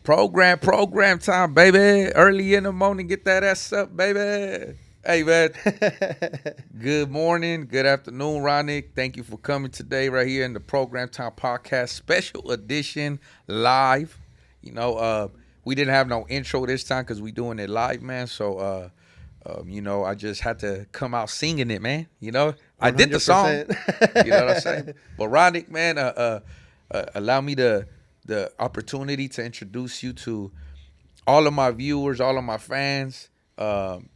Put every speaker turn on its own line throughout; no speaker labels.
Program time, baby. Early in the morning, get that ass up, baby. Hey, man. Good morning, good afternoon, Ronic. Thank you for coming today right here in the Program Time Podcast Special Edition live. We didn't have no intro this time because we doing it live, man. So, I just had to come out singing it, man. I did the song.
100%.
You know what I'm saying? But Ronic, man, allow me the opportunity to introduce you to all of my viewers, all of my fans.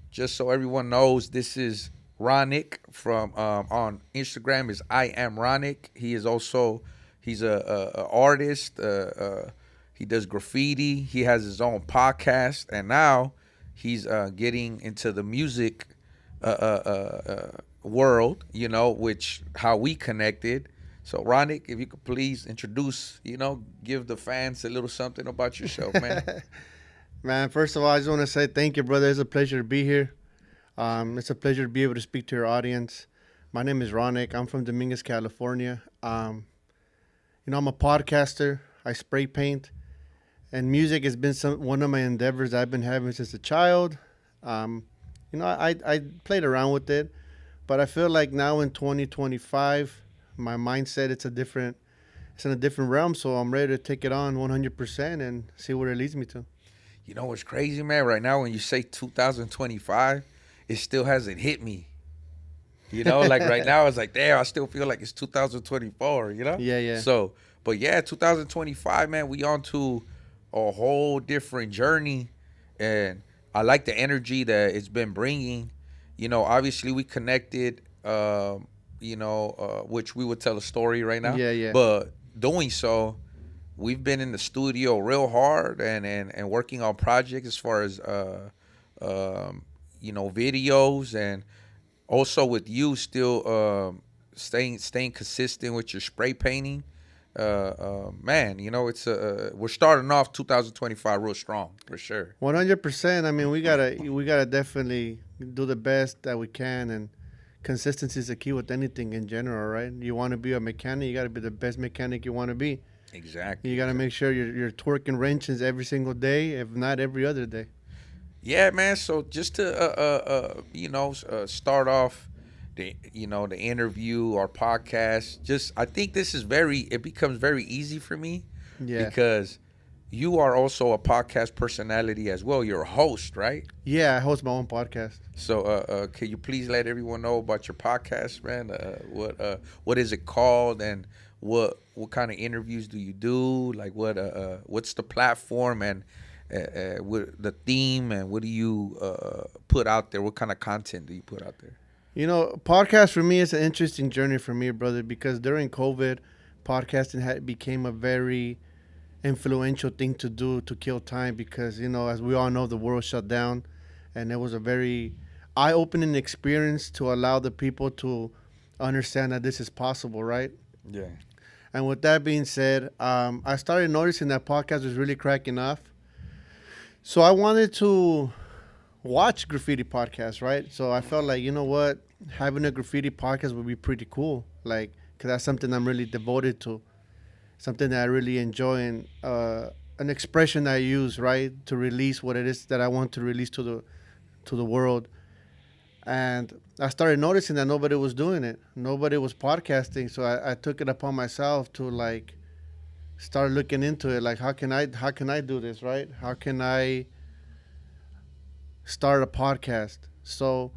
Just so everyone knows, this is Ronic from on Instagram is I am Ronic. He's a artist. He does graffiti. He has his own podcast, and now he's getting into the music world. Which how we connected. So, Ronic, if you could please introduce, give the fans a little something about yourself, man.
Man, first of all, I just want to say thank you, brother. It's a pleasure to be here. It's a pleasure to be able to speak to your audience. My name is Ronic. I'm from Dominguez, California. I'm a podcaster. I spray paint. And music has been one of my endeavors I've been having since a child. I played around with it. But I feel like now in 2025, my mindset, it's in a different realm. So I'm ready to take it on 100% and see where it leads me to.
You know what's crazy, man? Right now, when you say 2025, it still hasn't hit me. Like right now, it's like, damn, I still feel like it's 2024,
Yeah.
So, but yeah, 2025, man, we on to a whole different journey. And I like the energy that it's been bringing. Obviously, we connected, which we would tell a story right now.
Yeah.
But doing so, we've been in the studio real hard and working on projects as far as videos, and also with you still staying consistent with your spray painting. Man, it's we're starting off 2025 real strong for sure.
100%. I mean, we gotta definitely do the best that we can, and consistency is the key with anything in general, right? You want to be a mechanic, you gotta be the best mechanic you want to be.
Exactly.
You got to make sure you're twerking wrenches every single day, if not every other day.
Yeah, man. So just to start off the interview or podcast, I think this is it becomes very easy for me.
Yeah.
Because you are also a podcast personality as well. You're a host, right?
Yeah, I host my own podcast.
So can you please let everyone know about your podcast, man? What is it called, and what kind of interviews do you do? Like what's the platform, and what the theme, and what do you put out there? What kind of content do you put out there?
Podcast for me is an interesting journey for me, brother, because during COVID, podcasting became a very influential thing to do to kill time, because as we all know, the world shut down, and it was a very eye-opening experience to allow the people to understand that this is possible, right?
Yeah.
And with that being said, I started noticing that podcast was really cracking off. So I wanted to watch graffiti podcasts, right? So I felt like, you know what? Having a graffiti podcast would be pretty cool. Like, because that's something I'm really devoted to. Something that I really enjoy, and an expression I use, right? To release what it is that I want to release to the world. And I started noticing that nobody was doing it. Nobody was podcasting. So I took it upon myself to like start looking into it. Like, how can I do this, right? How can I start a podcast? So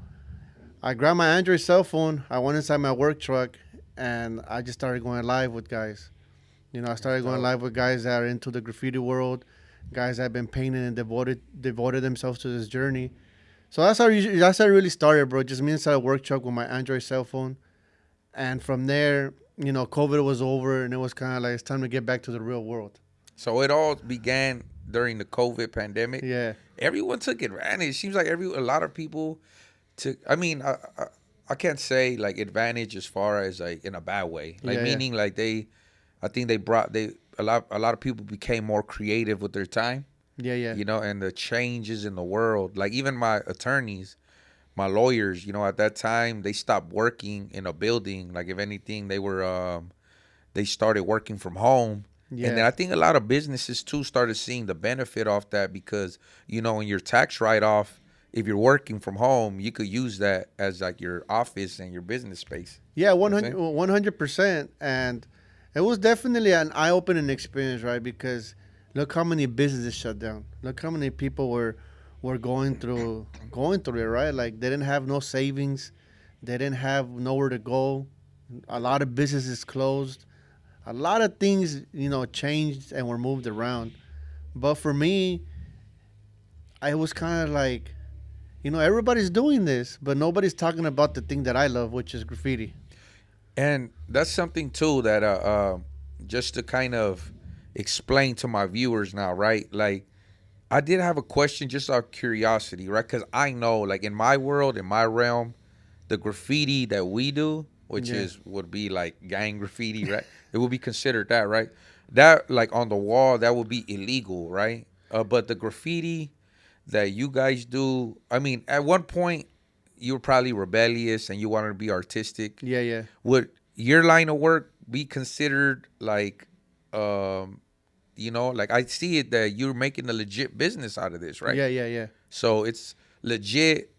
I grabbed my Android cell phone. I went inside my work truck, and I just started going live with guys. I started going live with guys that are into the graffiti world, guys that have been painting and devoted themselves to this journey. So that's how it really started, bro. Just me inside a work truck with my Android cell phone. And from there, COVID was over, and it was kind of like it's time to get back to the real world.
So it all began during the COVID pandemic.
Yeah.
Everyone took advantage. It seems like a lot of people took. I mean, I can't say like advantage as far as like in a bad way. Like meaning like I think a lot of people became more creative with their time.
Yeah.
And the changes in the world. Like even my attorneys, my lawyers, at that time they stopped working in a building. Like if anything, they started working from home. And then
Yeah.
I think a lot of businesses too started seeing the benefit off that because, in your tax write off, if you're working from home, you could use that as like your office and your business space.
Yeah,
You know what I'm saying?
100%. And it was definitely an eye opening experience, right? Because look how many businesses shut down. Look how many people were going through it, right? Like they didn't have no savings, they didn't have nowhere to go. A lot of businesses closed. A lot of things, changed and were moved around. But for me, I was kind of like, everybody's doing this, but nobody's talking about the thing that I love, which is graffiti.
And that's something too that just to kind of explain to my viewers now, right? Like I did have a question just out of curiosity, right? Because I know, like in my world, in my realm, the graffiti that we do, which
Yeah.
is would be like gang graffiti, right? It would be considered that, right? That like on the wall, that would be illegal, right? But the graffiti that you guys do, I mean, at one point you were probably rebellious and you wanted to be artistic.
Yeah, yeah.
Would your line of work be considered like, um, like I see it that you're making a legit business out of this, right?
Yeah, yeah, yeah.
So it's legit.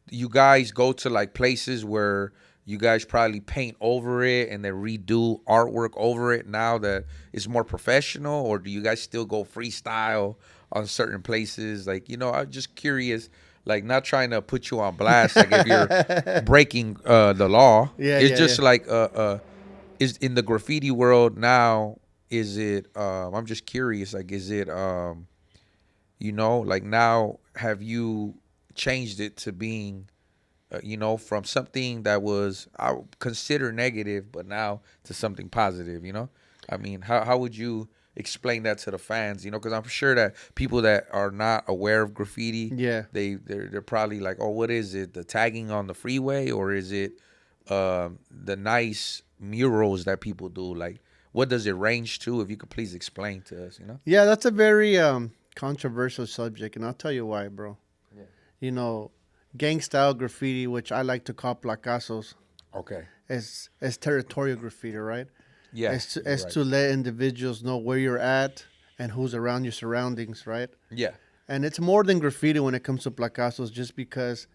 You guys go to like places where you guys probably paint over it and then redo artwork over it now that it's more professional, or do you guys still go freestyle on certain places? Like, I'm just curious, like not trying to put you on blast, like if you're breaking the law.
Yeah,
It's
yeah,
just
yeah.
like is in the graffiti world now, is it I'm just curious, like is it like now have you changed it to being from something that was I would consider negative, but now to something positive. I mean, how would you explain that to the fans? Because I'm sure that people that are not aware of graffiti,
Yeah.
they're probably like, oh, what is it? The tagging on the freeway, or is it the nice murals that people do? Like, what does it range to? If you could please explain to us.
Yeah, that's a very controversial subject, and I'll tell you why, bro.
Yeah.
You know, gang style graffiti, which I like to call placazos,
Okay.
is territorial graffiti, right?
Yeah. You're
It's
right.
to let individuals know where you're at and who's around your surroundings, right?
Yeah.
And it's more than graffiti when it comes to placazos, just because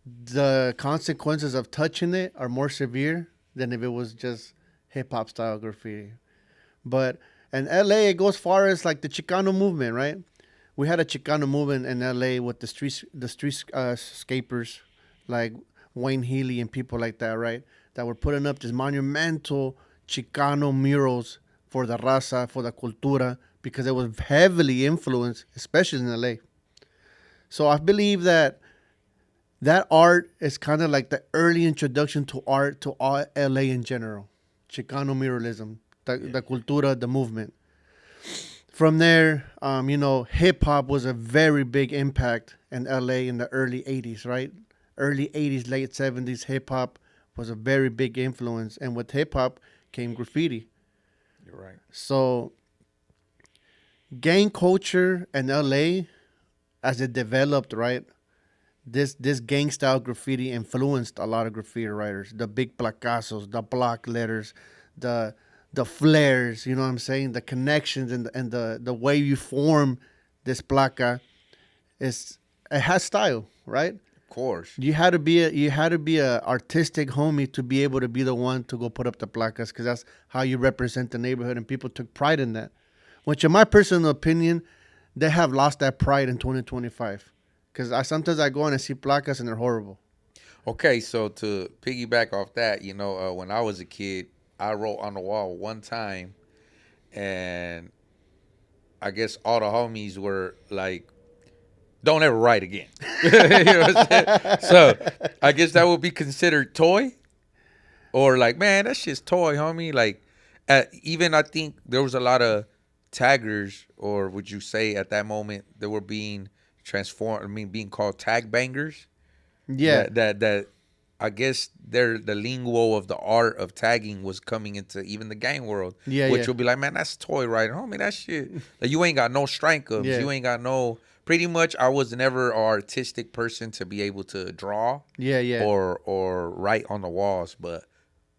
the consequences of touching it are more severe than if it was just hip hop style graffiti. But in LA, it goes far as like the Chicano movement, right? We had a Chicano movement in LA with the street scapers like Wayne Healy and people like that, right? That were putting up these monumental Chicano murals for the raza, for the cultura, because it was heavily influenced, especially in LA. So I believe that art is kind of like the early introduction to art to all LA in general. Chicano muralism, the cultura, the movement. From there, hip hop was a very big impact in LA in the early 80s, right? Early 80s, late 70s, hip hop was a very big influence. And with hip hop came graffiti.
You're right.
So, gang culture in LA, as it developed, right? This gang style graffiti influenced a lot of graffiti writers. The big placazos, the block letters, the the flares. You know what I'm saying? The connections and the way you form this placa is it has style, right?
Of course.
You had to be a artistic homie to be able to be the one to go put up the placas, because that's how you represent the neighborhood, and people took pride in that. Which, in my personal opinion, they have lost that pride in 2025. Because sometimes I go and I see placas and they're horrible.
Okay, so to piggyback off that, when I was a kid, I wrote on the wall one time, and I guess all the homies were like, "Don't ever write again." You know what I'm saying? So I guess that would be considered toy, or like, man, that shit's toy, homie. Like, even I think there was a lot of taggers, or would you say at that moment they were being transformed? I mean, being called tag bangers.
Yeah,
That I guess they're the lingo of the art of tagging was coming into even the gang world,
yeah,
which
yeah,
will be like, man, that's toy writing, homie. That shit, like you ain't got no strength ups,
yeah,
you ain't got no. Pretty much, I was never an artistic person to be able to draw
yeah, yeah,
or write on the walls, but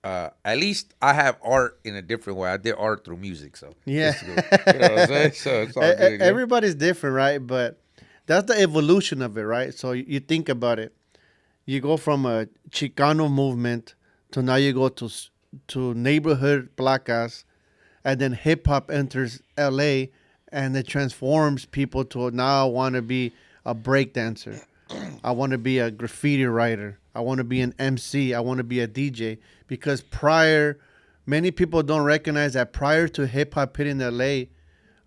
at least I have art in a different way. I did art through music, so
Yeah.
it's good. You know what I'm saying? So it's all good. Yeah.
Everybody's different, right? But that's the evolution of it, right? So you think about it. You go from a Chicano movement to now you go to neighborhood placas, and then hip hop enters LA, and it transforms people to now I want to be a breakdancer. I want to be a graffiti writer. I want to be an MC. I want to be a DJ. Because many people don't recognize that prior to hip hop hitting LA,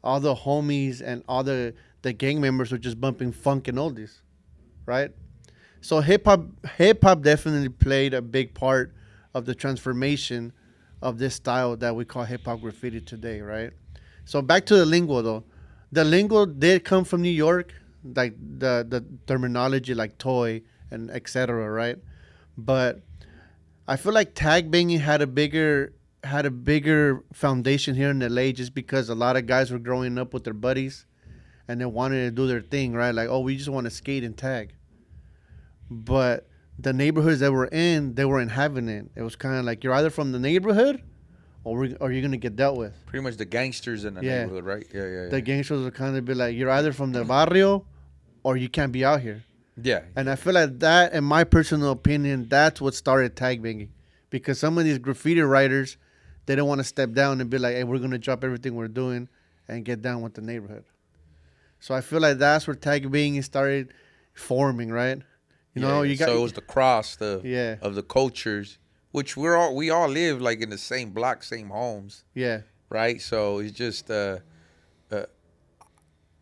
all the homies and all the gang members were just bumping funk and oldies, right? So hip hop definitely played a big part of the transformation of this style that we call hip hop graffiti today, right? So back to the lingo though. The lingo did come from New York, like the terminology like toy and etc. Right? But I feel like tag banging had a bigger foundation here in LA just because a lot of guys were growing up with their buddies and they wanted to do their thing, right? Like, oh, we just want to skate and tag. But the neighborhoods that we're in, they weren't having it. It was kind of like you're either from the neighborhood or you're gonna get dealt with.
Pretty much the gangsters in the
Yeah.
neighborhood, right? Yeah, yeah, yeah.
The gangsters would kind of be like, you're either from the barrio or you can't be out here.
Yeah.
And I feel like that, in my personal opinion, that's what started tag banging. Because some of these graffiti writers, they don't want to step down and be like, hey, we're going to drop everything we're doing and get down with the neighborhood. So I feel like that's where tag banging started forming, right? You know,
Yeah,
you got.
so it was the cross
Yeah.
of the cultures, which we all live like in the same block, same homes,
Yeah.
right? So it's just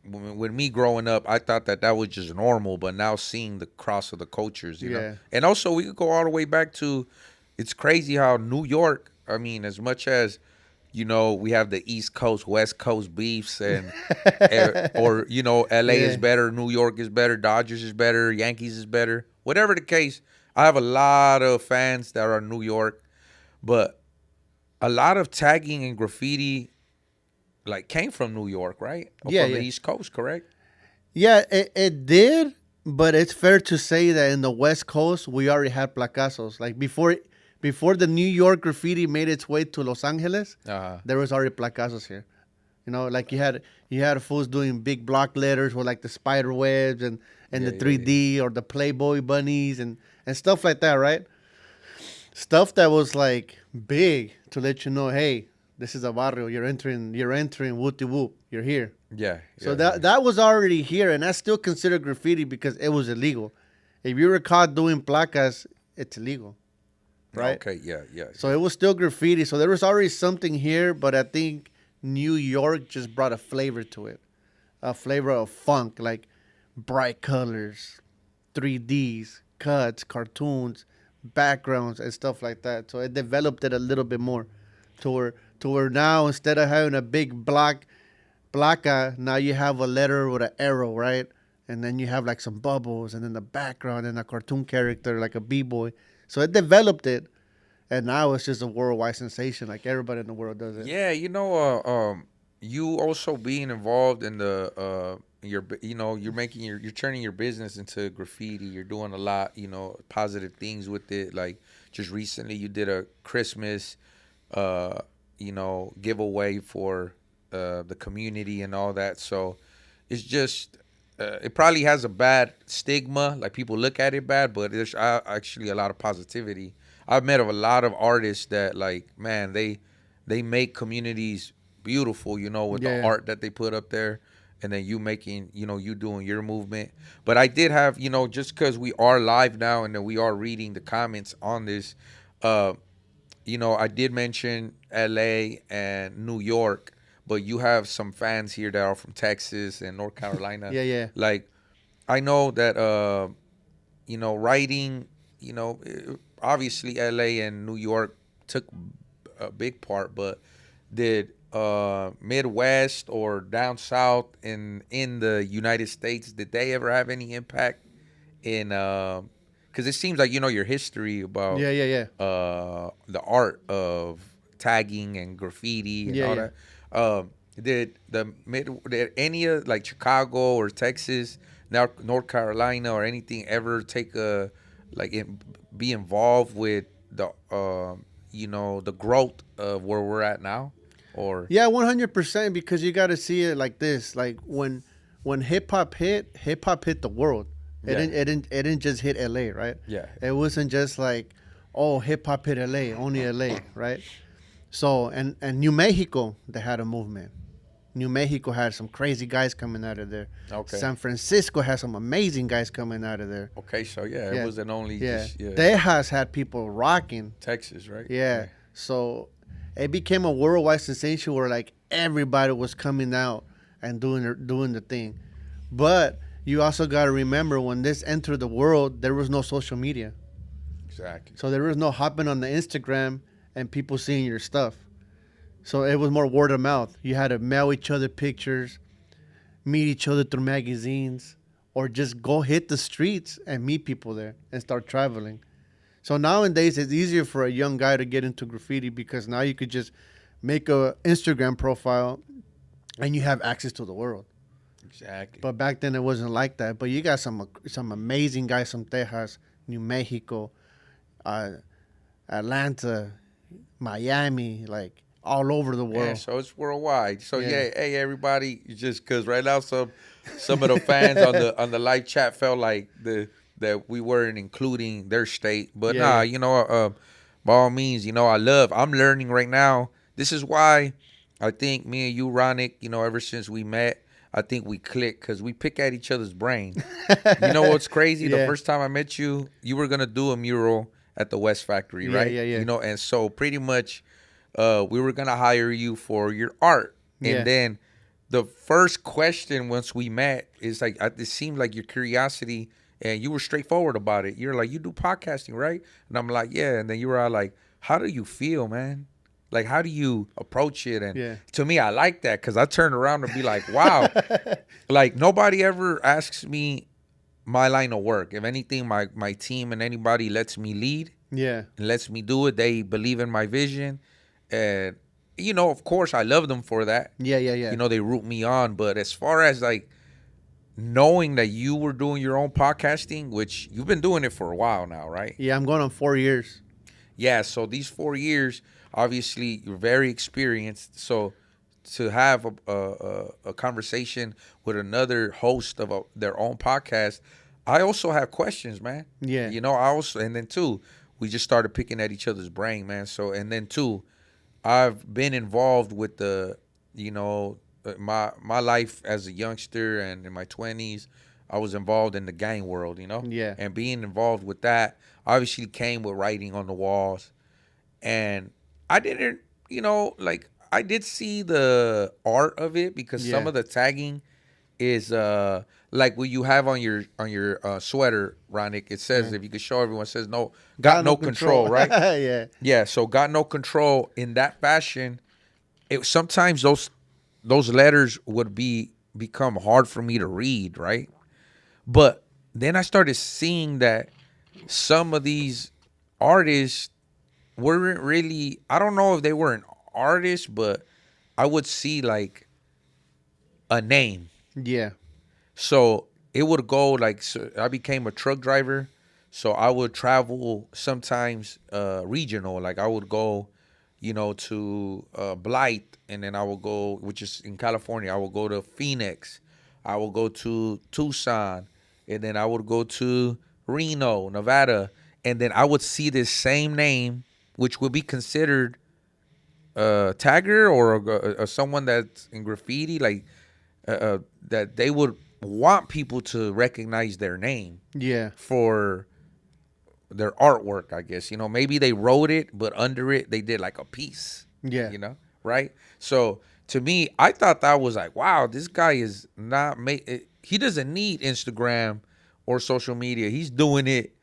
when me growing up, I thought that was just normal, but now seeing the cross of the cultures, you
Yeah.
know, and also we could go all the way back to, it's crazy how New York. I mean, as much as we have the East Coast, West Coast beefs, and or LA is
Yeah.
better, New York is better, Dodgers is better, Yankees is better, whatever the case. I have a lot of fans that are New York, but a lot of tagging and graffiti like came from New York, right? Or
Yeah,
from
yeah.
the East Coast, correct?
Yeah, it did, but it's fair to say that in the West Coast, we already had placazos. Like before the New York graffiti made its way to Los Angeles,
Uh-huh.
there was already placazos here. Like you had fools doing big block letters with like the spider webs and
Yeah,
the
yeah,
3D or the Playboy bunnies and stuff like that, right? Stuff that was like big to let you know, hey, this is a barrio. You're entering whoop whoop. You're here.
Yeah.
So
yeah,
that was already here, and that's still considered graffiti because it was illegal. If you were caught doing placas, it's illegal, right?
Okay. Yeah. Yeah.
So it was still graffiti. So there was already something here, but I think New York just brought a flavor to it, a flavor of funk, like bright colors, 3Ds, cuts, cartoons, backgrounds, and stuff like that. So it developed it a little bit more, to where now instead of having a big placa, now you have a letter with an arrow, right? And then you have like some bubbles, and then the background and a cartoon character like a b-boy. So it developed it, and now it's just a worldwide sensation. Like everybody in the world does it.
Yeah, you also being involved in the you're turning your business into graffiti. You're doing a lot, positive things with it. Like just recently, you did a Christmas, giveaway for the community and all that. So it's just it probably has a bad stigma, like people look at it bad, but there's actually a lot of positivity. I've met a lot of artists that, like, man, they make communities beautiful, with the
Yeah.
art that they put up there, and then you making, you doing your movement. But I did have, just because we are live now and then we are reading the comments on this, uh, I did mention LA and New York, but you have some fans here that are from Texas and North Carolina.
Yeah, yeah.
Like, I know that, writing, obviously LA and New York took a big part, but did Midwest or down south in the United States, did they ever have any impact in because it seems like your history about
Yeah, yeah, yeah.
the art of tagging and graffiti and
Yeah,
all
yeah.
that. Did any of, like, Chicago or Texas, now North Carolina or anything ever take be involved with the the growth of where we're at now, or
Yeah, 100%. Because you got to see it like this. Like when hip hop hit the world.
yeah,
It didn't just hit LA, right?
yeah,
It wasn't just like, oh, hip hop hit LA, only LA, right? So and New Mexico, they had a movement. New Mexico had some crazy guys coming out of there.
okay,
San Francisco had some amazing guys coming out of there.
okay. So yeah, it
Yeah,
wasn't only
yeah.
just
Tejas had people rocking.
Texas, right?
Yeah. So it became a worldwide sensation where like everybody was coming out and doing the thing. But you also got to remember when this entered the world, there was no social media.
Exactly.
So there was no hopping on the Instagram and people seeing your stuff. So it was more word of mouth. You had to mail each other pictures, meet each other through magazines, or just go hit the streets and meet people there and start traveling. So nowadays it's easier for a young guy to get into graffiti because now you could just make a Instagram profile and you have access to the world.
Exactly.
But back then it wasn't like that. But you got some amazing guys from Texas, New Mexico, uh, Atlanta, Miami, like all over the
Yeah,
world.
so it's worldwide. So
Yeah.
yeah, hey everybody, just because right now some of the fans on the live chat felt like that we weren't including their state, but
Yeah,
nah,
yeah.
by all means, I'm learning right now. This is why I think me and you, Ronic, ever since we met, I think we click because we pick at each other's brain. You know what's crazy? The
Yeah.
first time I met you, you were gonna do a mural at the West Factory,
Yeah,
right?
yeah, yeah.
And so pretty much, we were gonna hire you for your art,
Yeah.
and then the first question once we met is like, it seemed like your curiosity, and you were straightforward about it. You're like, you do podcasting, right? And I'm like, yeah. And then you were all like, how do you feel, man? Like, how do you approach it? And
Yeah.
to me, I like that because I turned around and be like, wow, like nobody ever asks me my line of work. If anything, my team and anybody lets me lead
Yeah.
and lets me do it. They believe in my vision, and of course, I love them for that.
Yeah, yeah, yeah.
They root me on. But as far as like knowing that you were doing your own podcasting, which you've been doing it for a while now, right?
Yeah, I'm going on 4 years.
Yeah. So these 4 years, obviously, you're very experienced. So to have a conversation with another host of their own podcast, I also have questions, man.
Yeah.
I also, and then two, we just started picking at each other's brain, man. So, and then two, I've been involved with my life as a youngster and in my 20s. I was involved in the gang world,
Yeah.
and being involved with that obviously came with writing on the walls. And I didn't, like I did see the art of it because some
Yeah.
of the tagging is like what you have on your sweater, Ronic. It says,
Yeah.
if you could show everyone, it says no, got no control, right?
Yeah.
Yeah, so got no control in that fashion. It sometimes those letters would become hard for me to read, right? But then I started seeing that some of these artists weren't really, I don't know if they weren't artists, but I would see like a name.
Yeah.
So it would go like, so I became a truck driver. So I would travel sometimes regional. Like I would go, to Blight, and then I would go, which is in California. I would go to Phoenix. I would go to Tucson, and then I would go to Reno, Nevada, and then I would see this same name, which would be considered a tagger or someone that's in graffiti, like that they would want people to recognize their name
Yeah.
for their artwork, I guess. Maybe they wrote it, but under it they did like a piece.
Yeah.
Right? So to me, I thought that was like, wow, this guy is not he doesn't need Instagram or social media. He's doing it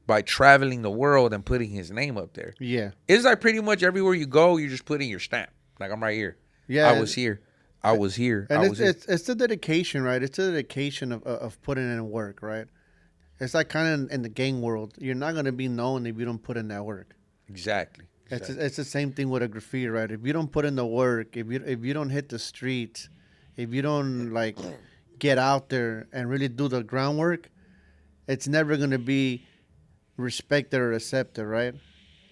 by traveling the world and putting his name up there.
Yeah.
It's like pretty much everywhere you go, you're just putting your stamp. Like, I'm right here.
Yeah.
I was here. I was here.
And
I was here.
it's the dedication, right? It's the dedication of putting in work, right? It's like kind of in the gang world. You're not gonna be known if you don't put in that work.
Exactly.
It's the same thing with a graffiti, right? If you don't put in the work, if you don't hit the streets, if you don't like get out there and really do the groundwork, it's never gonna be respected or accepted, right?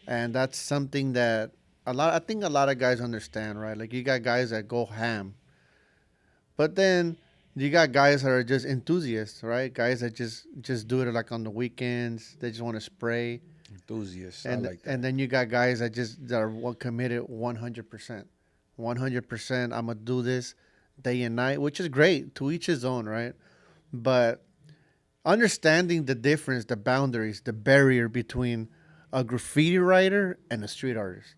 and that's something that I think a lot of guys understand, right? Like you got guys that go ham, but then you got guys that are just enthusiasts, right? Guys that just do it like on the weekends. They just want to spray,
Enthusiasts. I like
and
that.
then you got guys that are committed 100%. 100%. I'm gonna do this day and night, which is great. To each his own, right? But understanding the difference, the boundaries, the barrier between a graffiti writer and a street artist,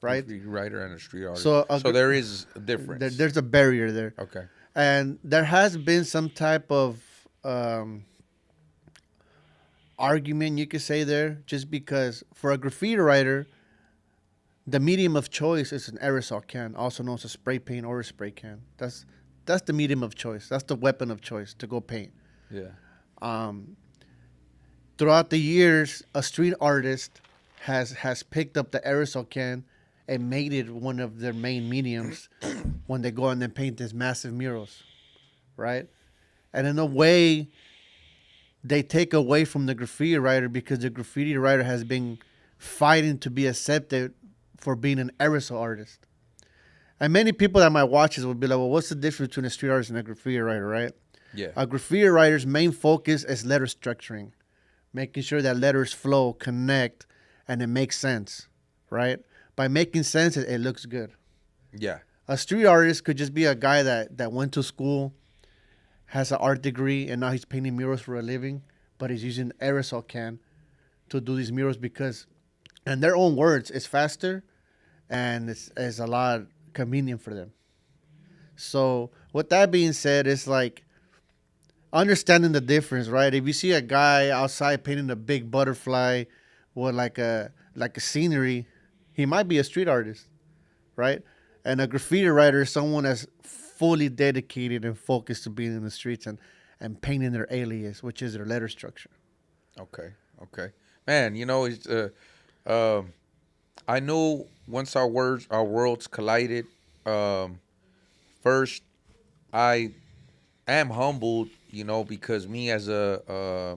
right?
Graffiti writer and a street artist.
So
So there is a difference.
there's a barrier there,
Okay.
and there has been some type of um, argument you could say there, just because for a graffiti writer, the medium of choice is an aerosol can, also known as a spray paint or a spray can. That's the medium of choice. That's the weapon of choice to go paint.
Yeah.
Um, Throughout the years, a street artist has picked up the aerosol can and made it one of their main mediums when they go and then paint these massive murals, right? And in a way, they take away from the graffiti writer because the graffiti writer has been fighting to be accepted for being an aerosol artist. And many people that might watch this will be like, well, what's the difference between a street artist and a graffiti writer, right?
Yeah.
A graffiti writer's main focus is letter structuring, making sure that letters flow, connect, and it makes sense, right? By making sense, it looks good.
Yeah.
A street artist could just be a guy that went to school, has an art degree, and now he's painting murals for a living, but he's using aerosol can to do these murals because, in their own words, it's faster and it's a lot convenient for them. So, with that being said, it's like understanding the difference, right? If you see a guy outside painting a big butterfly with like a scenery, he might be a street artist, right? And a graffiti writer is someone that's fully dedicated and focused to being in the streets and painting their alias, which is their letter structure.
Okay. Okay. Man, it's um I knew once our worlds collided, um first I am humbled, because me as a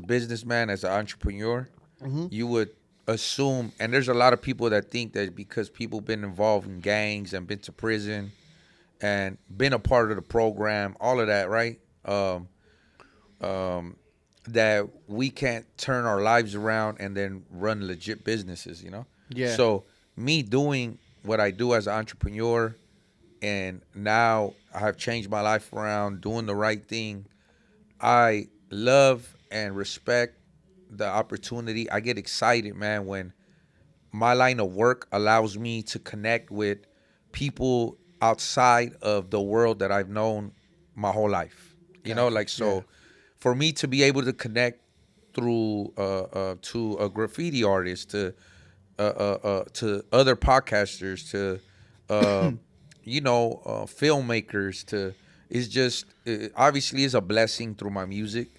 businessman, as an entrepreneur,
Mm-hmm.
you would assume, and there's a lot of people that think that because people been involved in gangs and been to prison and been a part of the program, all of that, right? Um, that we can't turn our lives around and then run legit businesses.
Yeah.
So me doing what I do as an entrepreneur, and now I have changed my life around doing the right thing. I love and respect the opportunity. I get excited, man, when my line of work allows me to connect with people outside of the world that I've known my whole life.
Gotcha.
Like,
Yeah.
so for me to be able to connect through to a graffiti artist, to other podcasters, to uh, filmmakers, to it's just obviously it's a blessing through my music,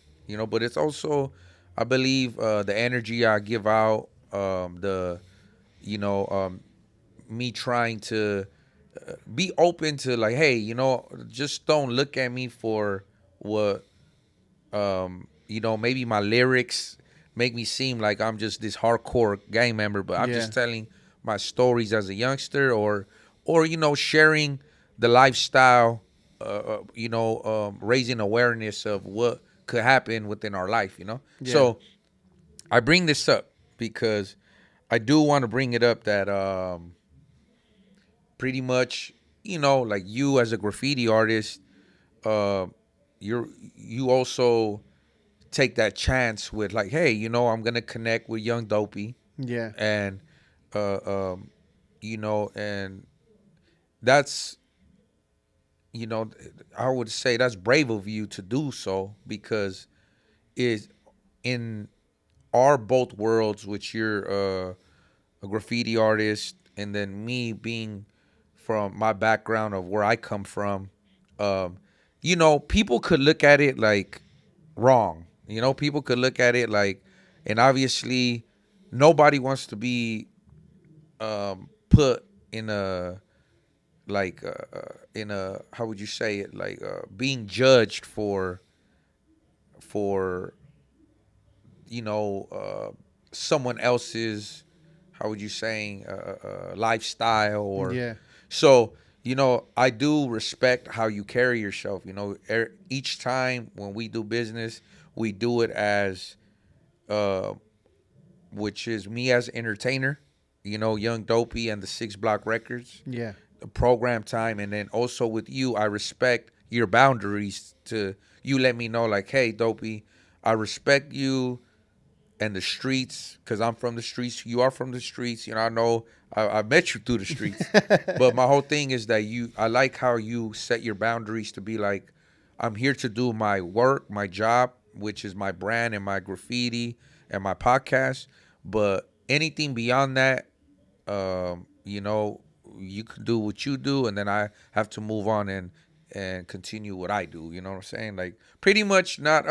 but it's also, I believe, the energy I give out, the you know me trying to be open to, like, hey, just don't look at me for what, maybe my lyrics make me seem like I'm just this hardcore gang member, but I'm
Yeah.
just telling my stories as a youngster, or sharing the lifestyle, raising awareness of what could happen within our life.
Yeah.
So I bring this up because I do want to bring it up that pretty much, like, you as a graffiti artist, uh, you also take that chance with, like, hey, I'm gonna connect with young Dopey,
Yeah.
and um, and that's, I would say that's brave of you to do so, because is in our both worlds, which you're a graffiti artist, and then me being from my background of where I come from, um, people could look at it like wrong. People could look at it like, and obviously, nobody wants to be put in a, like, in a, how would you say it, like, being judged for you know someone else's, how would you saying, lifestyle, or
Yeah.
so. I do respect how you carry yourself. Each time when we do business, we do it as, uh, which is me as entertainer. Young Dopey and the Six Block Records,
Yeah.
the program time, and then also with you, I respect your boundaries. To you, let me know like, hey, Dopey, I respect you and the streets, because I'm from the streets. You are from the streets. I know I met you through the streets. But my whole thing is that I like how you set your boundaries to be like, I'm here to do my work, my job, which is my brand and my graffiti and my podcast. But anything beyond that, you know, you can do what you do, and then I have to move on and continue what I do. You know what I'm saying? Like pretty much not.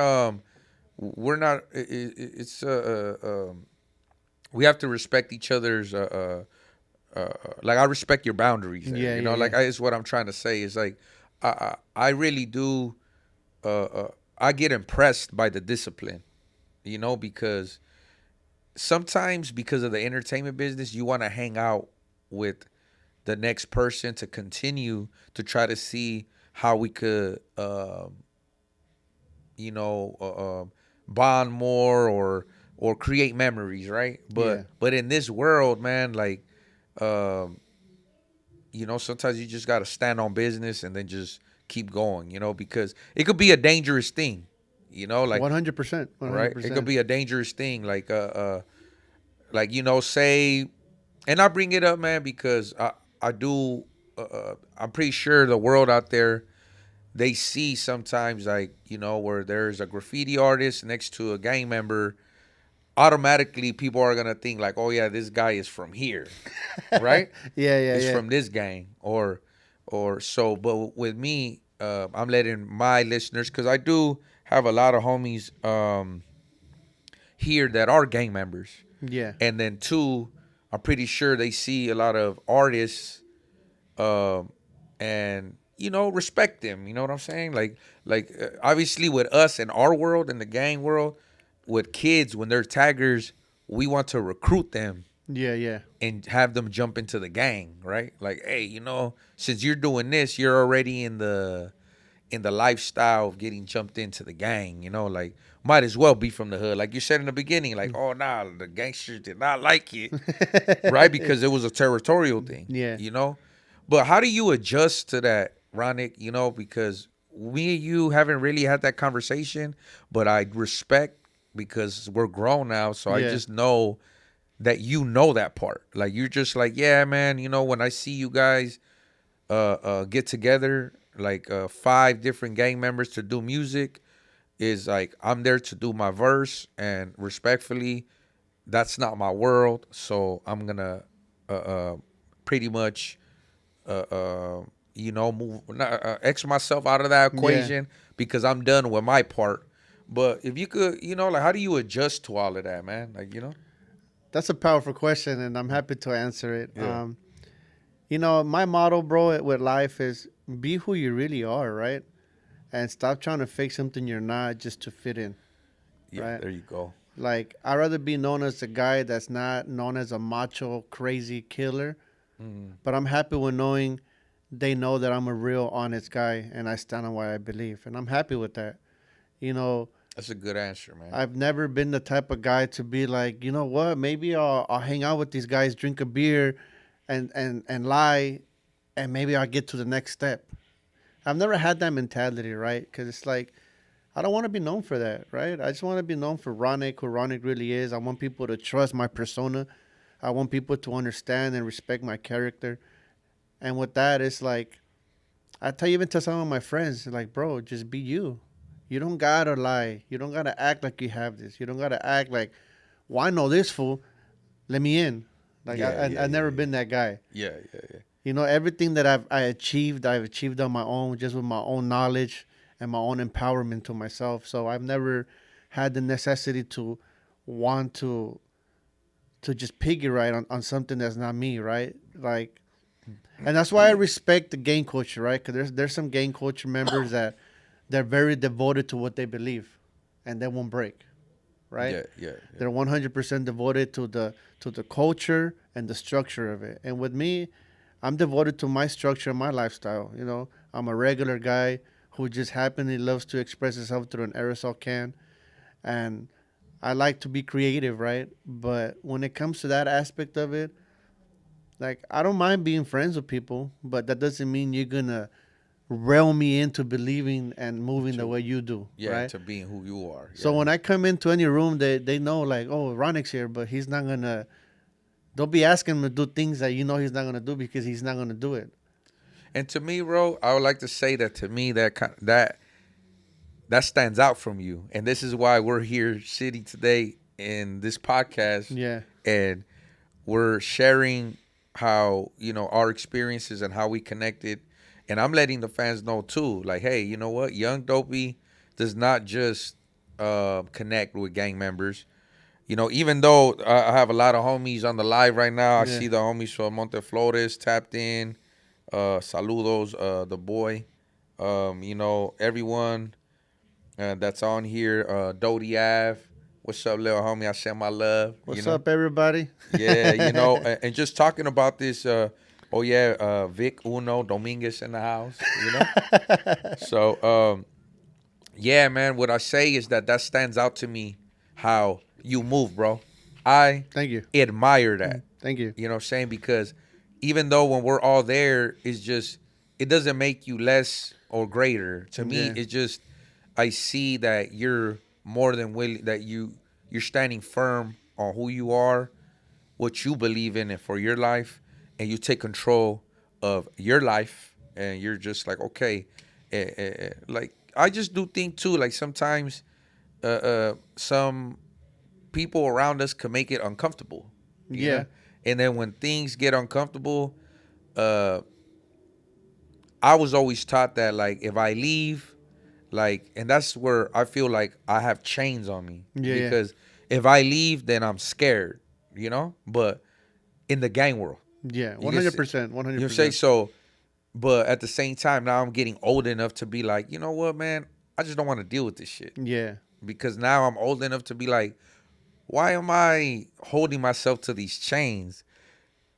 We're not. It's we have to respect each other's. Like I respect your boundaries. There,
Yeah, yeah,
like
yeah.
is what I'm trying to say. Is like I really do. I get impressed by the discipline. Because sometimes because of the entertainment business, you want to hang out with the next person to continue to try to see how we could, you know, bond more or create memories, right?
Yeah.
But in this world, man, like, um, sometimes you just gotta stand on business and then just keep going, because it could be a dangerous thing, like
100%.
right? It could
100%.
be a dangerous thing, like say, and I bring it up, man, because I do. I'm pretty sure the world out there, they see sometimes like where there's a graffiti artist next to a gang member, automatically people are gonna think like, oh yeah, this guy is from here, right?
Yeah, yeah,
Is
yeah.
from this gang or so. But with me, I'm letting my listeners, because I do have a lot of homies here that are gang members,
Yeah.
and then two, I'm pretty sure they see a lot of artists, um, and respect them. You know what I'm saying? Like obviously with us in our world, in the gang world, with kids when they're taggers, we want to recruit them
Yeah, yeah.
and have them jump into the gang, right? Like, hey, since you're doing this, you're already in the lifestyle of getting jumped into the gang, like might as well be from the hood. Like you said in the beginning, like, oh nah, the gangsters did not like it, right? Because it was a territorial thing,
Yeah.
But how do you adjust to that, Ronic? Because we and you haven't really had that conversation, but I respect because we're grown now, so I
Yeah.
just know that that part. Like you're just like, yeah, man, when I see you guys get together, like five different gang members to do music, is like I'm there to do my verse, and respectfully, that's not my world. So I'm gonna pretty much move X myself out of that
Yeah.
equation because I'm done with my part. But if you could, like how do you adjust to all of that, man? Like,
That's a powerful question, and I'm happy to answer it.
Yeah.
My motto, bro, with life is be who you really are, right? And stop trying to fake something you're not just to fit in,
Yeah,
right?
there you go.
Like, I'd rather be known as a guy that's not known as a macho, crazy killer,
Mm,
but I'm happy with knowing they know that I'm a real, honest guy and I stand on what I believe. And I'm happy with that. You know,
that's a good answer, man.
I've never been the type of guy to be like, you know what, maybe I'll hang out with these guys, drink a beer, and lie, and maybe I'll get to the next step. I've never had that mentality, right? Because it's like, I don't want to be known for that, right? I just want to be known for Ronic, who Ronic really is. I want people to trust my persona. I want people to understand and respect my character. And with that, it's like, I tell you, even to some of my friends, like, bro, just be you. You don't gotta lie. You don't gotta act like you have this. You don't gotta act like, well, I know this fool. Let me in. Like
Yeah, yeah,
I've
yeah,
never
yeah.
been that guy.
Yeah, yeah, yeah.
Everything that I've achieved on my own, just with my own knowledge and my own empowerment to myself. So I've never had the necessity to want to just piggy right on something that's not me, right? Like, and that's why I respect the gang culture, right? Because there's some gang culture members that they're very devoted to what they believe, and they won't break. right?
Yeah, yeah, yeah.
They're 100% devoted to the culture and the structure of it. And with me, I'm devoted to my structure, my lifestyle. You know, I'm a regular guy who just happily loves to express himself through an aerosol can, and I like to be creative, right? But when it comes to that aspect of it, like I don't mind being friends with people, but that doesn't mean you're gonna rail me into believing and moving the
To
way you do,
yeah,
right?
to being who you are.
So
Yeah.
when I come into any room, they know like, oh, Ronic's here, but he's not gonna. Don't be asking him to do things that you know he's not gonna do because he's not gonna do it.
And to me, bro, I would like to say that to me that stands out from you, and this is why we're here sitting today in this podcast,
Yeah,
and we're sharing how our experiences and how we connected, and I'm letting the fans know too, like, hey, you know what, Young Dopey does not just connect with gang members. Even though I have a lot of homies on the live right now, I
yeah.
see the homies from Monteflores tapped in. Saludos, the boy. Everyone that's on here. Dodie Ave. What's up, little homie? I send my love.
What's up, everybody?
Yeah, and just talking about this. Oh yeah, Vic Uno Dominguez in the house. So yeah, man. What I say is that stands out to me. How you move, bro. I
Thank you.
admire that.
Thank you.
You know what I'm saying? Because even though when we're all there, it doesn't make you less or greater. To me,
Yeah.
it's just I see that you're more than willing, that you're standing firm on who you are, what you believe in, and for your life, and you take control of your life, and you're just like, okay, like I just do think too, like sometimes some people around us can make it uncomfortable, you
Yeah.
know? And then when things get uncomfortable, uh, I was always taught that, like, if I leave, like, and that's where I feel like I have chains on me,
Yeah. Yeah.
because if I leave, then I'm scared. But in the gang world,
Yeah.
you
One
get,
hundred percent. One hundred
say
percent.
so. But at the same time, now I'm getting old enough to be like, you know what, man, I just don't want to deal with this shit,
Yeah.
because now I'm old enough to be like, why am I holding myself to these chains?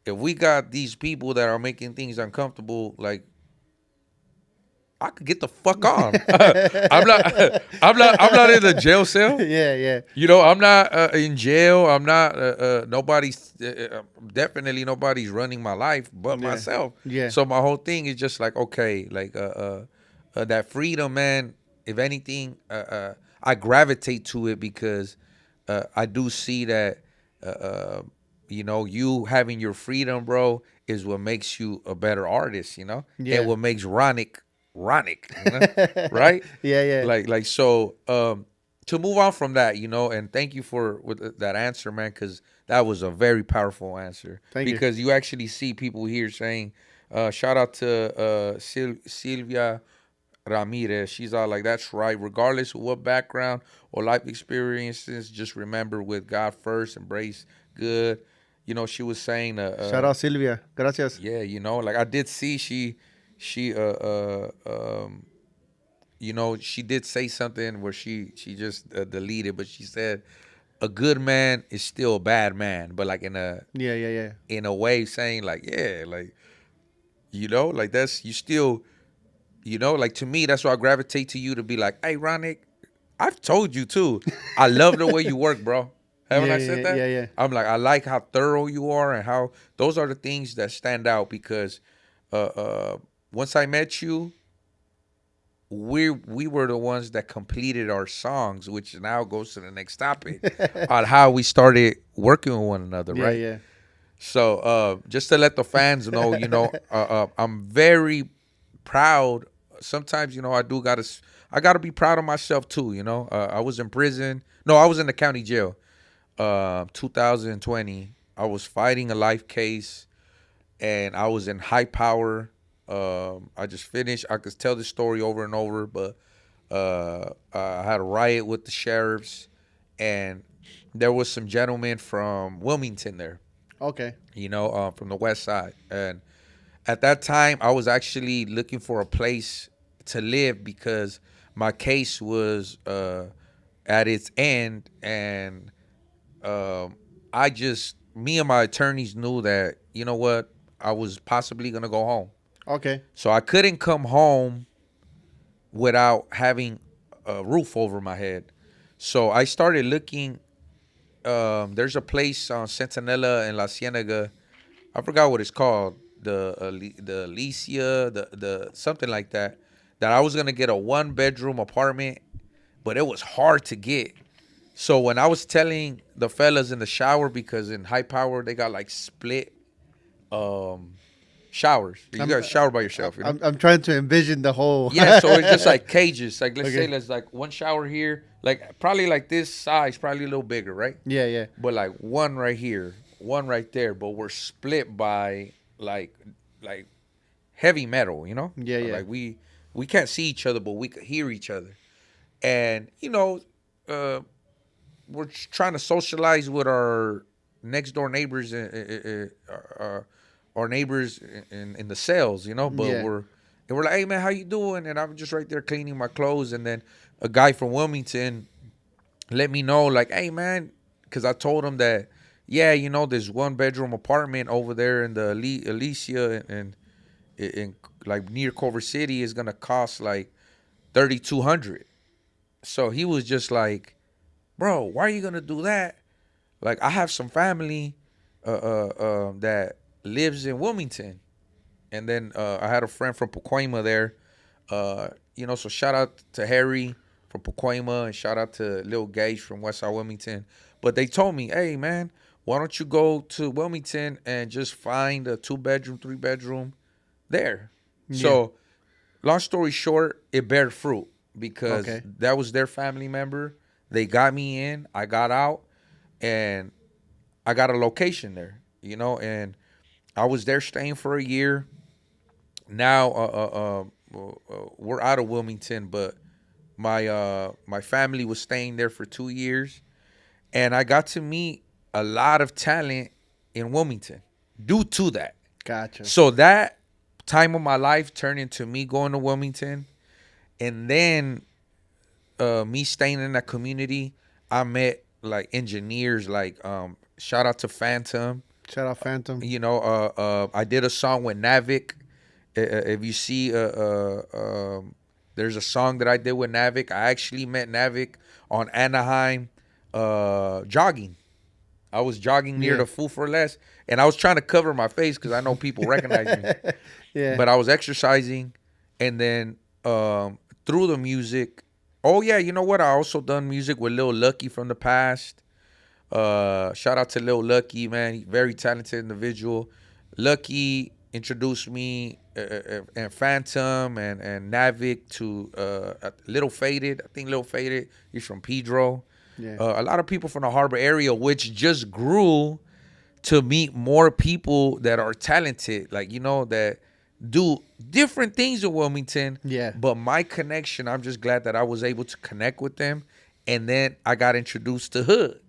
If we got these people that are making things uncomfortable, like, I could get the fuck on. I'm not. I'm not in the jail cell.
Yeah. Yeah.
I'm not in jail. I'm not. Nobody's. Definitely nobody's running my life but
Yeah.
myself.
Yeah.
So my whole thing is just like, okay, like that freedom, man. If anything, I gravitate to it because I do see that. You having your freedom, bro, is what makes you a better artist. And
Yeah.
what makes Ronic, right?
Yeah. Yeah.
Like so. To move on from that, and thank you for with that answer, man, because that was a very powerful answer.
Thank you.
Because you actually see people here saying, shout out to Sylvia Ramirez. She's all like, that's right. Regardless of what background or life experiences, just remember with God first, embrace good. She was saying,
Shout out Silvia. Gracias.
yeah, like I did see she she did say something where she just deleted, but she said a good man is still a bad man, but like in a
Yeah. Yeah. Yeah.
in a way saying like, yeah, like like that's you still like, to me that's why I gravitate to you, to be like, hey, Ronic, I've told you too, I love the way you work, bro. Haven't
Yeah.
I
Yeah.
said that?
Yeah. Yeah.
I'm like, I like how thorough you are, and how those are the things that stand out, because once I met you, we were the ones that completed our songs, which now goes to the next topic on how we started working with one another,
Yeah.
right?
Yeah.
So just to let the fans know, I'm very proud. Sometimes, I gotta be proud of myself too. I was in prison. No, I was in the county jail. 2020. I was fighting a life case, and I was in high power. I just finished. I could tell the story over and over, but I had a riot with the sheriffs, and there was some gentlemen from Wilmington there,
Okay.
from the west side. And at that time, I was actually looking for a place to live, because my case was at its end, and um, I just me and my attorneys knew that, you know what, I was possibly gonna go home,
Okay.
so I couldn't come home without having a roof over my head. So I started looking. There's a place on Centinela and La Cienega. I forgot what it's called. The Alicia, the something like that. That I was gonna get a 1 bedroom apartment, but it was hard to get. So when I was telling the fellas in the shower, because in high power they got like split um showers. You
I'm
got to shower by yourself, you know?
I'm trying to envision the whole.
Yeah, so it's just like cages. Like let's say
Okay.
there's like one shower here, like probably like this size, probably a little bigger, right?
Yeah, yeah.
But like one right here, one right there, but we're split by like heavy metal, you know?
Yeah, yeah.
Like we can't see each other, but we could hear each other. And you know, uh, we're trying to socialize with our next door neighbors, our neighbors in the cells, you know. But
Yeah.
we're like, hey man, how you doing? And I'm just right there cleaning my clothes, and then a guy from Wilmington let me know, like, hey man, because I told him that, yeah, you know, there's 1 bedroom apartment over there in the Alicia and in like near Culver City is gonna cost like 3,200. So he was just like, bro, why are you gonna do that? Like, I have some family that lives in Wilmington, and then I had a friend from Pacoima there. You know, so shout out to Harry from Pacoima and shout out to Lil Gage from Westside Wilmington. But they told me, hey man, why don't you go to Wilmington and just find a 2 bedroom, 3 bedroom there?
Yeah.
So long story short, it bear fruit because
Okay.
that was their family member. They got me in, I got out, and I got a location there, you know, and I was there staying for a year. Now we're out of Wilmington, but my family was staying there for 2 years, and I got to meet a lot of talent in Wilmington due to that.
Gotcha.
So that time of my life turned into me going to Wilmington, and then me staying in that community. I met like engineers, like shout out to Phantom.
Shout out Phantom.
You know, I did a song with Navik. If you see, there's a song that I did with Navik. I actually met Navik on Anaheim, jogging. I was jogging near
Yeah.
the Food for Less, and I was trying to cover my face because I know people recognize me.
Yeah.
But I was exercising, and then through the music. Oh yeah, you know what? I also done music with Lil Lucky from the past. Shout out to Lil Lucky, man. Very talented individual. Lucky introduced me and Phantom and Navik to Little Faded. I think Little Faded, he's from Pedro.
Yeah.
A lot of people from the Harbor area, which just grew to meet more people that are talented, like, you know, that do different things in Wilmington.
Yeah.
But my connection, I'm just glad that I was able to connect with them. And then I got introduced to Hood,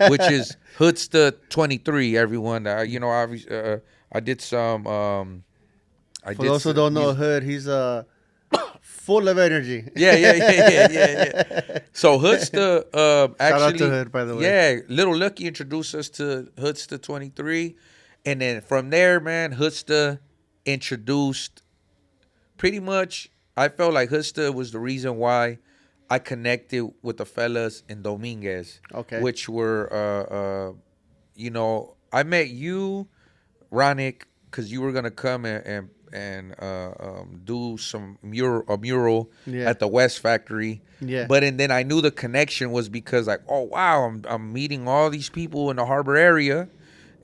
which is Hoodsta 23. Everyone, you know, I did some. I
For
did
those who
some
don't know
music.
Hood, he's full of energy.
Yeah. So Hoodsta
Shout out
actually,
to Hood, by the way.
yeah, Little Lucky introduced us to Hoodsta 23, and then from there, man, Hoodsta introduced pretty much. I felt like Hoodsta was the reason why I connected with the fellas in Dominguez,
Okay.
which were, you know, I met you, Ronic, because you were gonna come and do a mural
Yeah.
at the West Factory.
Yeah.
But and then I knew the connection was because, like, oh wow, I'm meeting all these people in the Harbor area,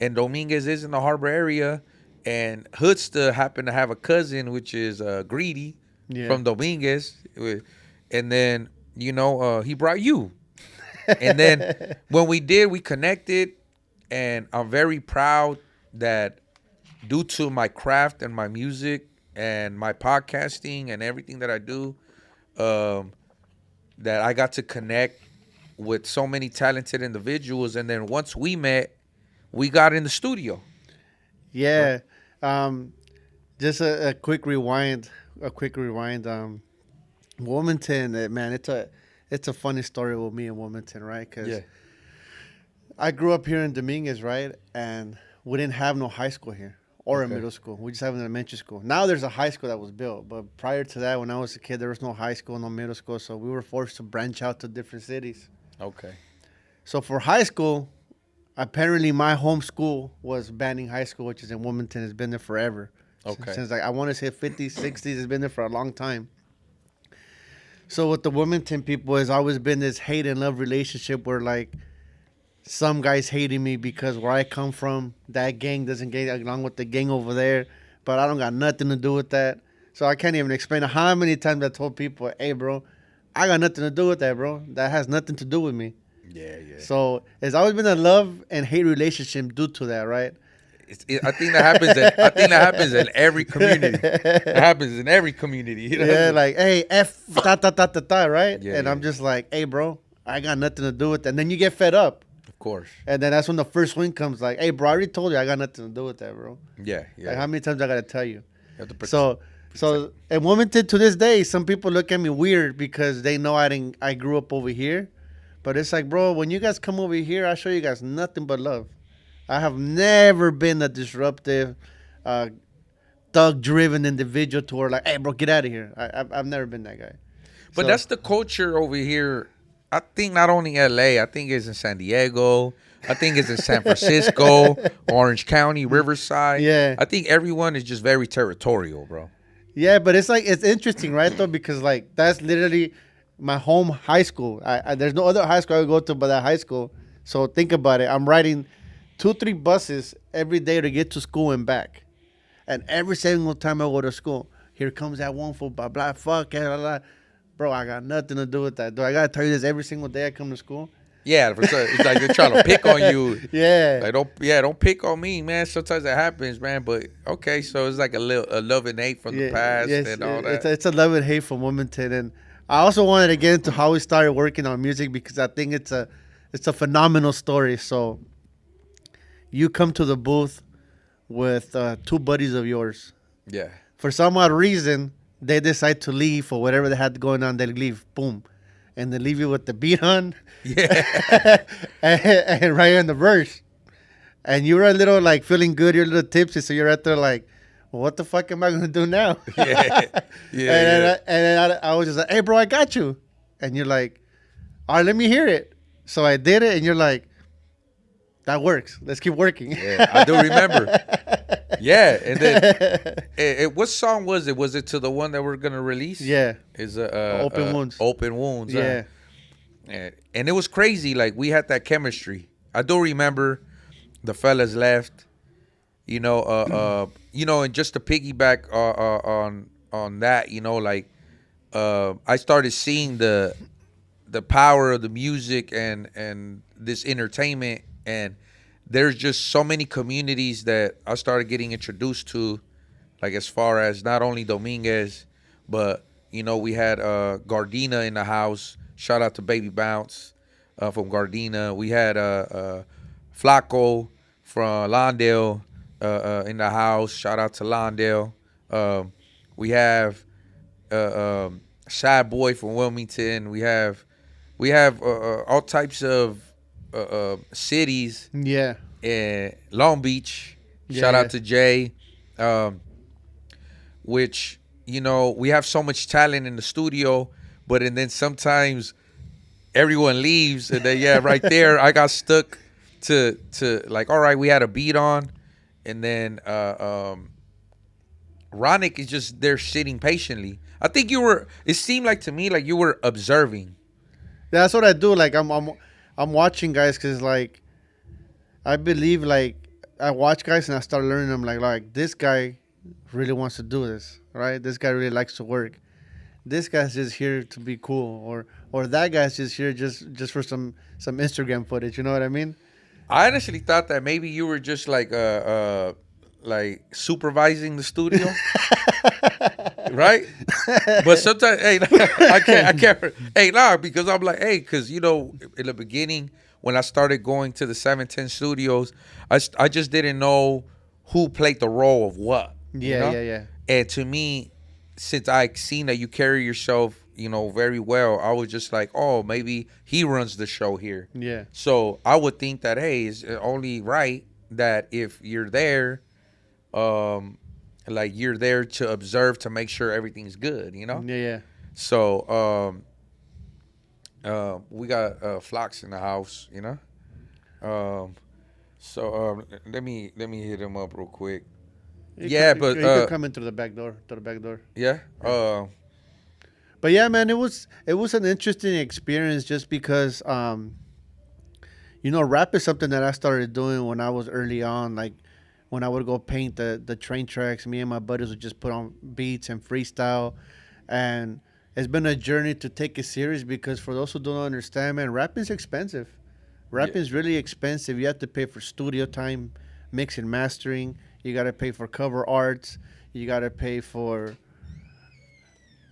and Dominguez is in the Harbor area, and Hoodsta happened to have a cousin which is Greedy
Yeah.
from Dominguez, and then you know he brought you, and then when we did, we connected, and I'm very proud that due to my craft and my music and my podcasting and everything that I do, that I got to connect with so many talented individuals. And then once we met, we got in the studio.
Yeah. Just a quick rewind. A quick rewind. Wilmington, man, it's it's a funny story with me in Wilmington, right? Because
Yeah.
I grew up here in Dominguez, right? And we didn't have no high school here or a
Okay.
middle school. We just have an elementary school. Now there's a high school that was built, but prior to that, when I was a kid, there was no high school, no middle school. So we were forced to branch out to different cities.
Okay.
So for high school, apparently my home school was Banning High School, which is in Wilmington. It's been there forever.
Okay.
Since like I want to say 50s, 60s, it's been there for a long time. So with the Wilmington people, it's always been this hate and love relationship where like some guys hating me because where I come from, that gang doesn't get along with the gang over there, but I don't got nothing to do with that. So I can't even explain how many times I told people, hey, bro, I got nothing to do with that, bro. That has nothing to do with me.
Yeah, yeah.
So it's always been a love and hate relationship due to that, right?
I think that happens. I think that happens in every community. It happens in every community. You know?
Yeah, like, hey, F, ta, ta, ta, ta, ta, right?
Yeah,
and
yeah.
I'm just like, hey, bro, I got nothing to do with that. And then you get fed up.
Of course.
And then that's when the first swing comes like, hey, bro, I already told you I got nothing to do with that, bro.
Yeah, yeah.
Like, how many times I got to tell you?
You have to
So in Wilmington to this day, some people look at me weird because they know I grew up over here. But it's like, bro, when you guys come over here, I show you guys nothing but love. I have never been a disruptive, thug-driven individual to where like, hey, bro, get out of here. I've never been that guy.
But
So-
that's the culture over here. I think not only LA, I think it's in San Diego. I think it's in San Francisco, Orange County, Riverside.
Yeah.
I think everyone is just very territorial, bro.
Yeah, but it's like it's interesting, right? Though, because like that's literally my home high school. There's no other high school I would go to but that high school. So think about it. I'm riding 2-3 buses every day to get to school and back, and every single time I go to school, here comes that one for blah blah fuck blah, blah. Bro, I got nothing to do with that. Do I gotta tell you this every single day I come to school?
Yeah, for sure. It's like they're trying to pick on you.
Yeah.
Like don't pick on me, man. Sometimes it happens, man. But okay, so it's like a love and hate from the past
yes,
and all that.
It's a love and hate from Wilmington, and I also wanted to get into how we started working on music because I think it's a phenomenal story. So you come to the booth with 2 buddies of yours.
Yeah.
For some odd reason, they decide to leave for whatever they had going on. They leave, boom, and they leave you with the beat on,
Yeah.
and right in the verse. And you were a little like feeling good. You're a little tipsy, so you're out there like, well, what the fuck am I gonna do now?
Yeah. Yeah.
And then I was just like, hey, bro, I got you. And you're like, all right, let me hear it. So I did it, and you're like, that works. Let's keep working.
Yeah, I do remember. Yeah, and then what song was it? Was it to the one that we're gonna release?
Yeah.
Is
Open Wounds.
Open Wounds.
Yeah.
And it was crazy. Like we had that chemistry. I do remember the fellas left. And just to piggyback on that, like I started seeing the power of the music and this entertainment, and there's just so many communities that I started getting introduced to, like as far as not only Dominguez, but we had Gardena in the house. Shout out to Baby Bounce from Gardena. We had Flaco from Lawndale in the house. Shout out to Lawndale. We have Sad Boy from Wilmington. We have all types of cities.
Yeah.
Long Beach. Shout out to Jay. Which we have so much talent in the studio, and then sometimes everyone leaves, and then right there I got stuck to like, all right, we had a beat on, and then Ronic is just there sitting patiently. I think it seemed like to me like you were observing.
That's what I do. Like I'm watching guys because like I believe like I watch guys and I start learning them like this guy really wants to do this, right? This guy really likes to work. This guy's just here to be cool, or that guy's just here just for some Instagram footage. You know what I mean?
I honestly thought that maybe you were just like supervising the studio. Right? But sometimes, hey, I can't, hey, nah, because I'm like, hey, because, in the beginning, when I started going to the 710 studios, I just didn't know who played the role of what.
Yeah.
And to me, since I seen that you carry yourself, very well. I was just like, oh, maybe he runs the show here.
Yeah.
So I would think that, hey, it's only right that if you're there, um, like you're there to observe to make sure everything's good,
Yeah, yeah.
So we got Flocks in the house. Um, so let me hit him up real quick. Yeah, but
you could come in through the back door.
yeah.
But yeah, man, it was an interesting experience just because rap is something that I started doing when I was early on. Like when I would go paint the train tracks, me and my buddies would just put on beats and freestyle. And it's been a journey to take it serious because for those who don't understand, man, rapping's expensive. Rapping's really expensive. You have to pay for studio time, mix and mastering. You got to pay for cover arts. You got to pay for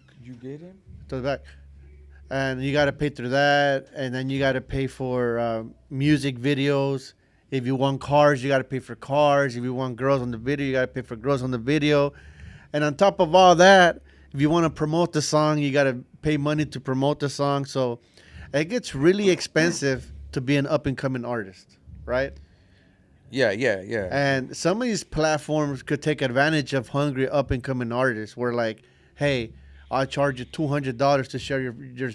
Could you get him?
to the back. And you got to pay through that. And then you got to pay for music videos. If you want cars, you got to pay for cars. If you want girls on the video, you got to pay for girls on the video. And on top of all that, if you want to promote the song, you got to pay money to promote the song. So it gets really expensive to be an up-and-coming artist, right?
Yeah.
And some of these platforms could take advantage of hungry up-and-coming artists where like, hey, I'll charge you $200 to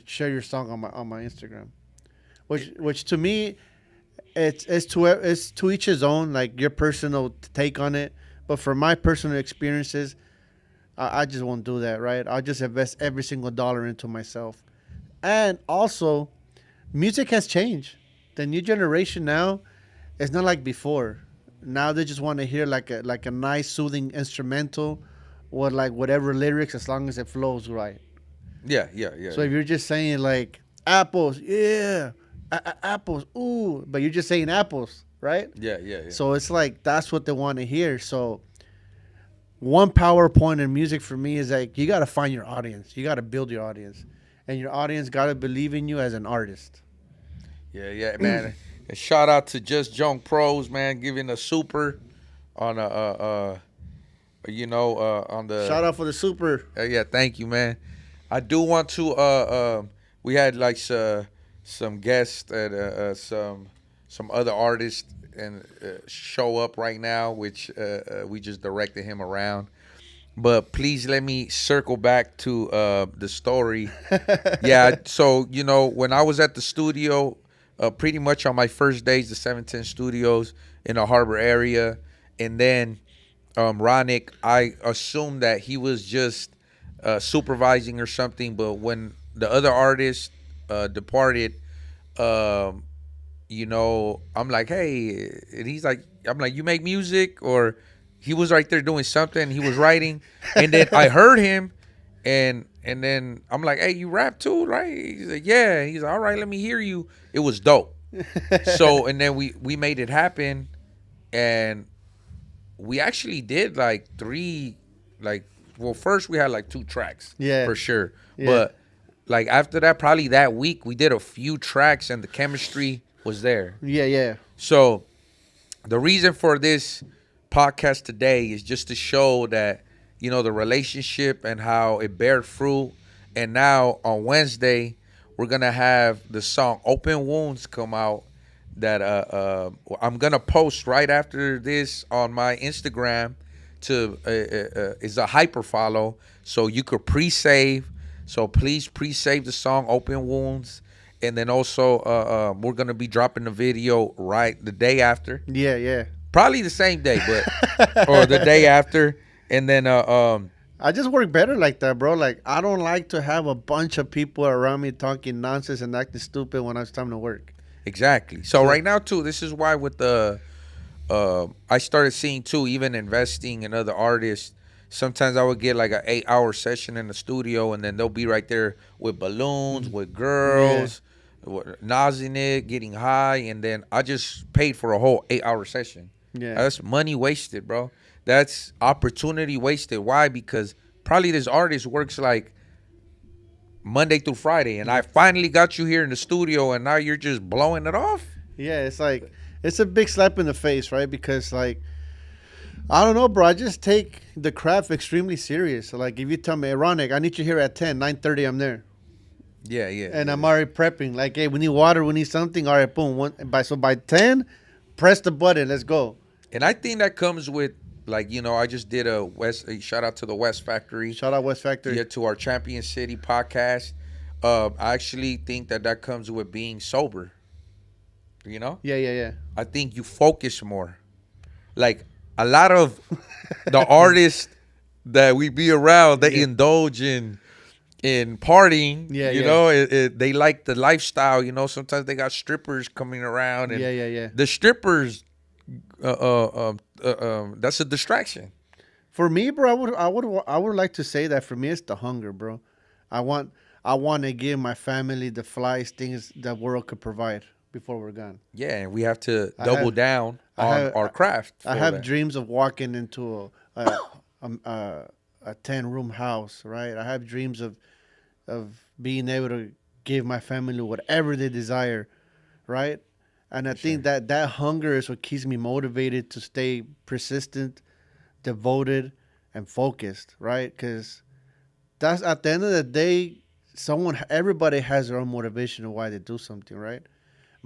share your song on my Instagram. Which to me, it's to each his own, like your personal take on it. But for my personal experiences, I just won't do that, right? I'll just invest every single dollar into myself. And also, music has changed. The new generation now, it's not like before. Now they just want to hear like a nice soothing instrumental or like whatever lyrics as long as it flows right.
Yeah.
So if you're just saying like apples, yeah, apples, ooh, but you're just saying apples, right?
Yeah.
So it's like that's what they want to hear. So one PowerPoint in music for me is like you got to find your audience. You got to build your audience. And your audience got to believe in you as an artist.
Yeah, man. And shout out to Just Junk Pros, man, giving a super on on the
Shout out for the super.
yeah, thank you, man. I do want to we had like some guests that some other artists and show up right now, which we just directed him around. But please let me circle back to the story. Yeah, so when I was at the studio, pretty much on my first days, the 710 Studios in the Harbor area, and then Ronic, I assumed that he was just supervising or something. But when the other artist departed, I'm like, hey, and he's like, I'm like, you make music? Or he was right there doing something. He was writing, and then I heard him, and then I'm like, hey, you rap too, right? He's like, yeah. He's like, all right, let me hear you. It was dope. So, and then we made it happen, and we actually did like first we had like 2 tracks,
yeah,
for sure.
Yeah.
But like after that, probably that week, we did a few tracks, and the chemistry was there.
Yeah.
So the reason for this podcast today is just to show that the relationship and how it bared fruit. And now on Wednesday, we're gonna have the song "Open Wounds" come out. That I'm gonna post right after this on my Instagram. Is a hyper follow, so you could pre-save. So please pre-save the song "Open Wounds," and then also we're gonna be dropping the video right the day after.
Yeah.
Probably the same day, but or the day after, and then
I just work better like that, bro. Like I don't like to have a bunch of people around me talking nonsense and acting stupid when it's time to work.
Exactly. So right now too, this is why with the I started seeing too, even investing in other artists. Sometimes I would get like an 8-hour session in the studio, and then they'll be right there with balloons, with girls, nozzing it, getting high, and then I just paid for a whole 8-hour session.
Yeah,
that's money wasted, bro. That's opportunity wasted. Why? Because probably this artist works like Monday through Friday, and I finally got you here in the studio, and now you're just blowing it off.
Yeah, it's like it's a big slap in the face, right? Because like I don't know, bro. I just take the craft extremely serious. So, like if you tell me, hey, Ronic, I need you here at 10, 9:30, I'm there.
Yeah, yeah,
and I'm
yeah.
already prepping. Like, hey, we need water, we need something. All right, boom. By 10, press the button. Let's go.
And I think that comes with, like, I just did a shout out to the West Factory,
Shout out West Factory.
yeah, to our Champion City podcast. I actually think that comes with being sober. You know,
Yeah, yeah, yeah.
I think you focus more. Like a lot of the artists that we be around, they
Yeah.
indulge in partying.
Yeah,
You
yeah.
know, they like the lifestyle. You know, sometimes they got strippers coming around, and
Yeah, yeah, yeah.
the strippers, that's a distraction.
For me, bro, I would like to say that for me, it's the hunger, bro. I want, I want to give my family the flyest things the world could provide before we're gone.
Yeah, and we have to
I
double
have,
down
I
on
have,
our craft
I
for
have
that.
dreams of walking into a 10-room house, right? I have dreams of being able to give my family whatever they desire, right? And I
For sure.
think that hunger is what keeps me motivated to stay persistent, devoted, and focused, right? Because that's at the end of the day, everybody has their own motivation of why they do something, right?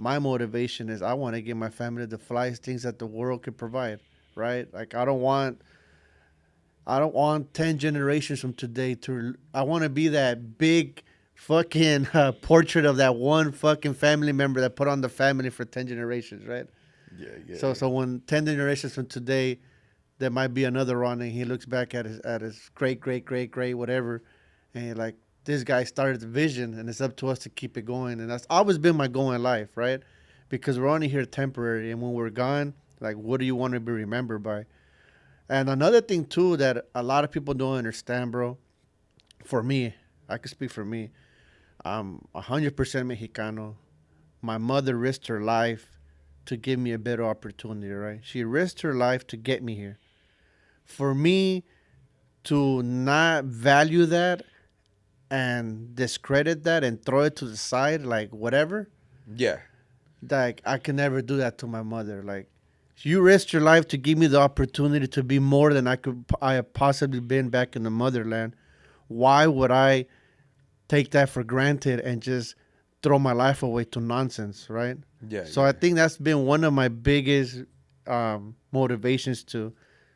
My motivation is I want to give my family the flyest things that the world could provide, right? Like I don't want 10 generations from today to I want to be that big fucking portrait of that one fucking family member that put on the family for 10 generations, right?
Yeah, yeah,
So when 10 generations from today there might be another Ronic. He looks back at his great whatever, and he's like, this guy started the vision, and it's up to us to keep it going. And that's always been my goal in life, right? Because we're only here temporary, and when we're gone, like, what do you want to be remembered by? And another thing too that a lot of people don't understand, bro. For me, I can speak for me. I'm 100% Mexicano. My mother risked her life to give me a better opportunity, right? She risked her life to get me here. For me to not value that and discredit that and throw it to the side, like whatever,
yeah.
like I can never do that to my mother. Like you risked your life to give me the opportunity to be more than I have possibly been back in the motherland. Why would I take that for granted and just throw my life away to nonsense, right?
Yeah,
So
yeah.
I think that's been one of my biggest motivations to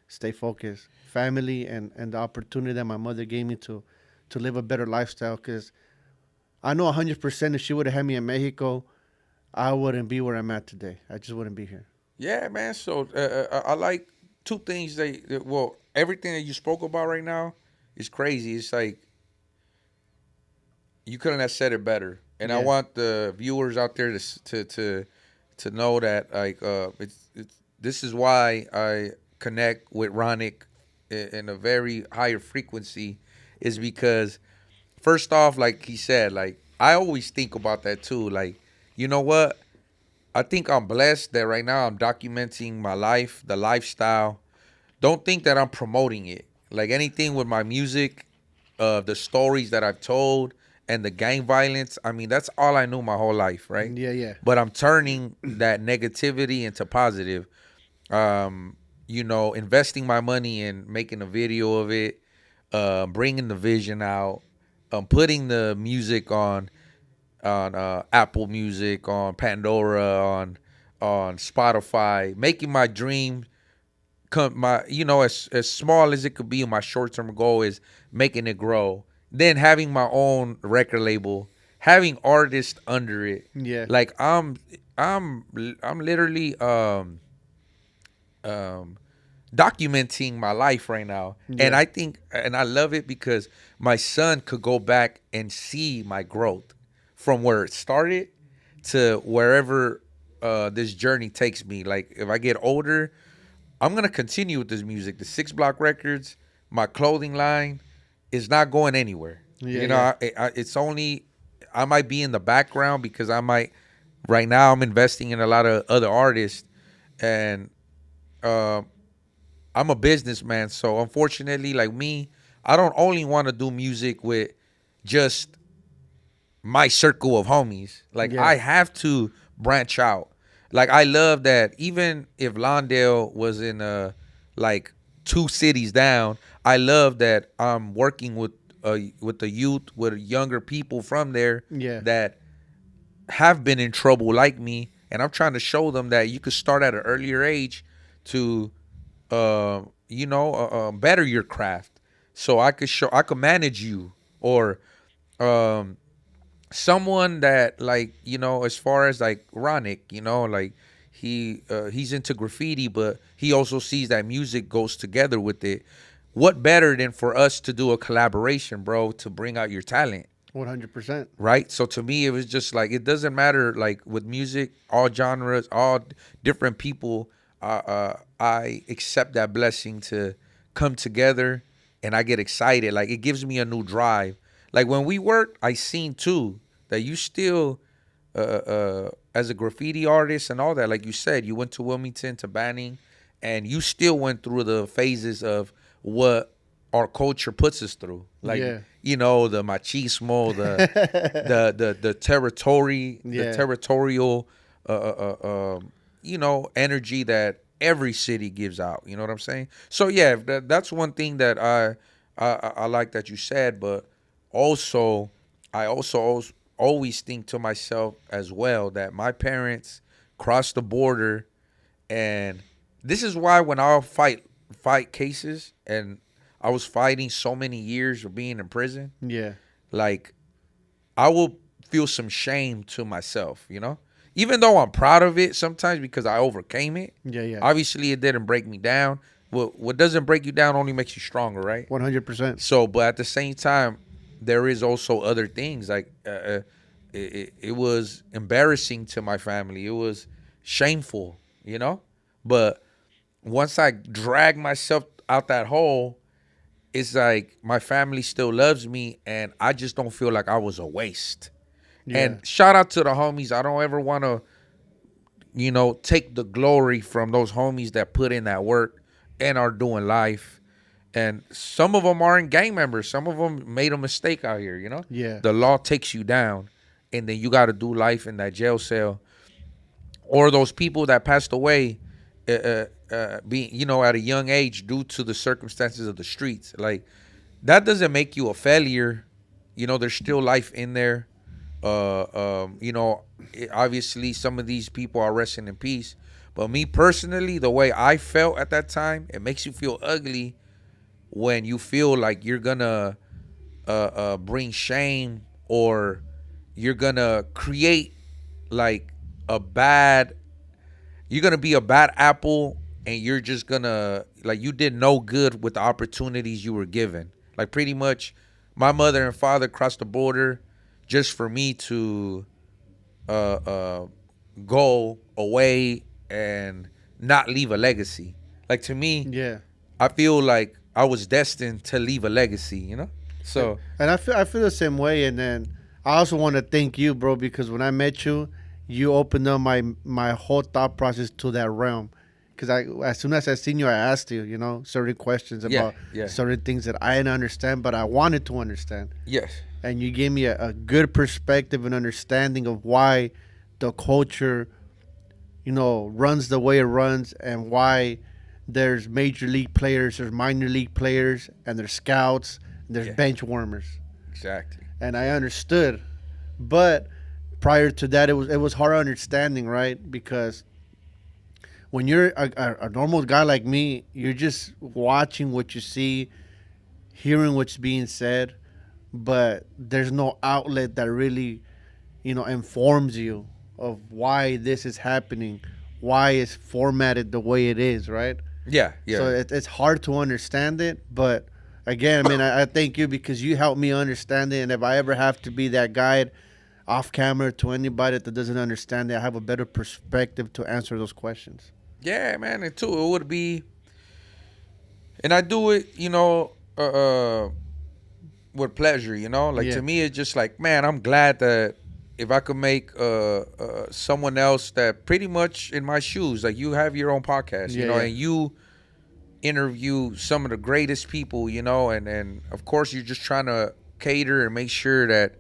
stay focused, family, and the opportunity that my mother gave me to live a better lifestyle. Because I know 100% if she would have had me in Mexico, I wouldn't be where I'm at today. I just wouldn't be here.
Yeah, man. So I like two things. Well, everything that you spoke about right now is crazy. It's like you couldn't have said it better. And I
Yeah.
want the viewers out there to know that, like, it's this is why I connect with Ronic in a very higher frequency, is because first off, like he said, like I always think about that too. Like, you know what? I think I'm blessed that right now I'm documenting my life, the lifestyle. Don't think that I'm promoting it. Like anything with my music, the stories that I've told, and the gang violence. I mean, that's all I knew my whole life, right?
Yeah, yeah.
But I'm turning that negativity into positive. Investing my money in making a video of it, bringing the vision out, putting the music on Apple Music, on Pandora, on Spotify, making my dream come my as small as it could be. My short term goal is making it grow. Then having my own record label, having artists under it.
Yeah.
Like I'm literally um documenting my life right now. And
Yeah.
I think and I love it because my son could go back and see my growth from where it started to wherever this journey takes me. Like if I get older, I'm gonna continue with this music. The Six Block Records, my clothing line, is not going anywhere.
Yeah, yeah.
It's only I might be in the background because I might right now I'm investing in a lot of other artists, and uh, I'm a businessman. So unfortunately, like me, I don't only want to do music with just my circle of homies. Like
Yeah.
I have to branch out. Like I love that even if Lawndale was in like two cities down, I love that I'm working with with the youth, with younger people from there
Yeah.
that have been in trouble like me, and I'm trying to show them that you could start at an earlier age to, better your craft. So I could manage you, or um, someone that, like, as far as like Ronic, like he's into graffiti, but he also sees that music goes together with it. What better than for us to do a collaboration, bro, to bring out your talent?
100%.
Right. So to me, it was just like, it doesn't matter, like with music, all genres, all different people. I accept that blessing to come together, and I get excited. Like, it gives me a new drive. Like when we worked, I seen too that you still, as a graffiti artist and all that, like you said, you went to Wilmington to banning, and you still went through the phases of what our culture puts us through. Like,
Yeah.
the machismo, the territory,
Yeah.
the territorial, energy that every city gives out. You know what I'm saying? So yeah, that's one thing that I like that you said, but also I also always think to myself as well that my parents crossed the border, and this is why when I'll fight cases, and I was fighting so many years of being in prison,
Yeah.
like, I will feel some shame to myself, even though I'm proud of it sometimes because I overcame it.
Yeah. Yeah.
Obviously, it didn't break me down. What doesn't break you down only makes you stronger, right?
100%.
So, but at the same time, there is also other things. Like, it was embarrassing to my family. It was shameful, But once I dragged myself out that hole, it's like my family still loves me, and I just don't feel like I was a waste.
Yeah.
And shout out to the homies. I don't ever want to, take the glory from those homies that put in that work and are doing life. And some of them aren't gang members. Some of them made a mistake out here,
Yeah.
The law takes you down, and then you got to do life in that jail cell. Or those people that passed away, being, at a young age due to the circumstances of the streets. Like, that doesn't make you a failure. There's still life in there. Obviously some of these people are resting in peace. But me personally, the way I felt at that time, it makes you feel ugly when you feel like you're gonna bring shame, or you're gonna create like you're gonna be a bad apple, and you're just gonna, like, you did no good with the opportunities you were given. Like, pretty much my mother and father crossed the border just for me to go away and not leave a legacy. Like, to me,
Yeah.
I feel like I was destined to leave a legacy, So
And I feel the same way. And then I also want to thank you, bro, because when I met you, you opened up my whole thought process to that realm. Because as soon as I seen you, I asked you, certain questions about
yeah.
certain things that I didn't understand, but I wanted to understand.
yes,
And you gave me a good perspective and understanding of why the culture, runs the way it runs, and why there's major league players, there's minor league players, and there's scouts, and there's
Yeah.
bench warmers.
exactly.
And I understood. But prior to that, it was hard understanding, right? Because when you're a normal guy like me, you're just watching what you see, hearing what's being said, but there's no outlet that really, informs you of why this is happening, why it's formatted the way it is, right?
Yeah, yeah.
So it's hard to understand it, but again, I mean, I thank you because you helped me understand it. And if I ever have to be that guide off camera to anybody that doesn't understand it, I have a better perspective to answer those questions.
Yeah, man. And too, it would be, and I do it, with pleasure. Like,
Yeah.
to me, it's just like, man, I'm glad that if I could make someone else that pretty much in my shoes, like, you have your own podcast,
Yeah, yeah.
and you interview some of the greatest people, and of course you're just trying to cater and make sure that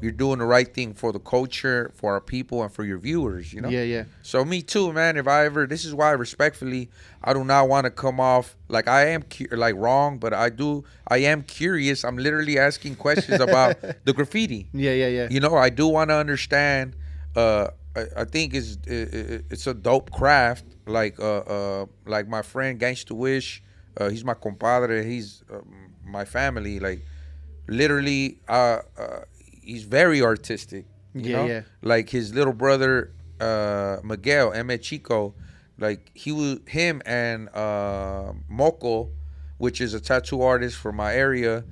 you're doing the right thing for the culture, for our people, and for your viewers.
Yeah, yeah.
So me too, man. If I ever, this is why respectfully, I do not want to come off like I am like wrong, but I am curious. I'm literally asking questions about the graffiti.
Yeah, yeah, yeah.
I do want to understand. I think it's a dope craft. Like my friend Gangsta Wish, he's my compadre. He's my family. Like literally, he's very artistic.
Yeah, yeah.
Like his little brother, Miguel M. Chico, like him and Moco, which is a tattoo artist from my area,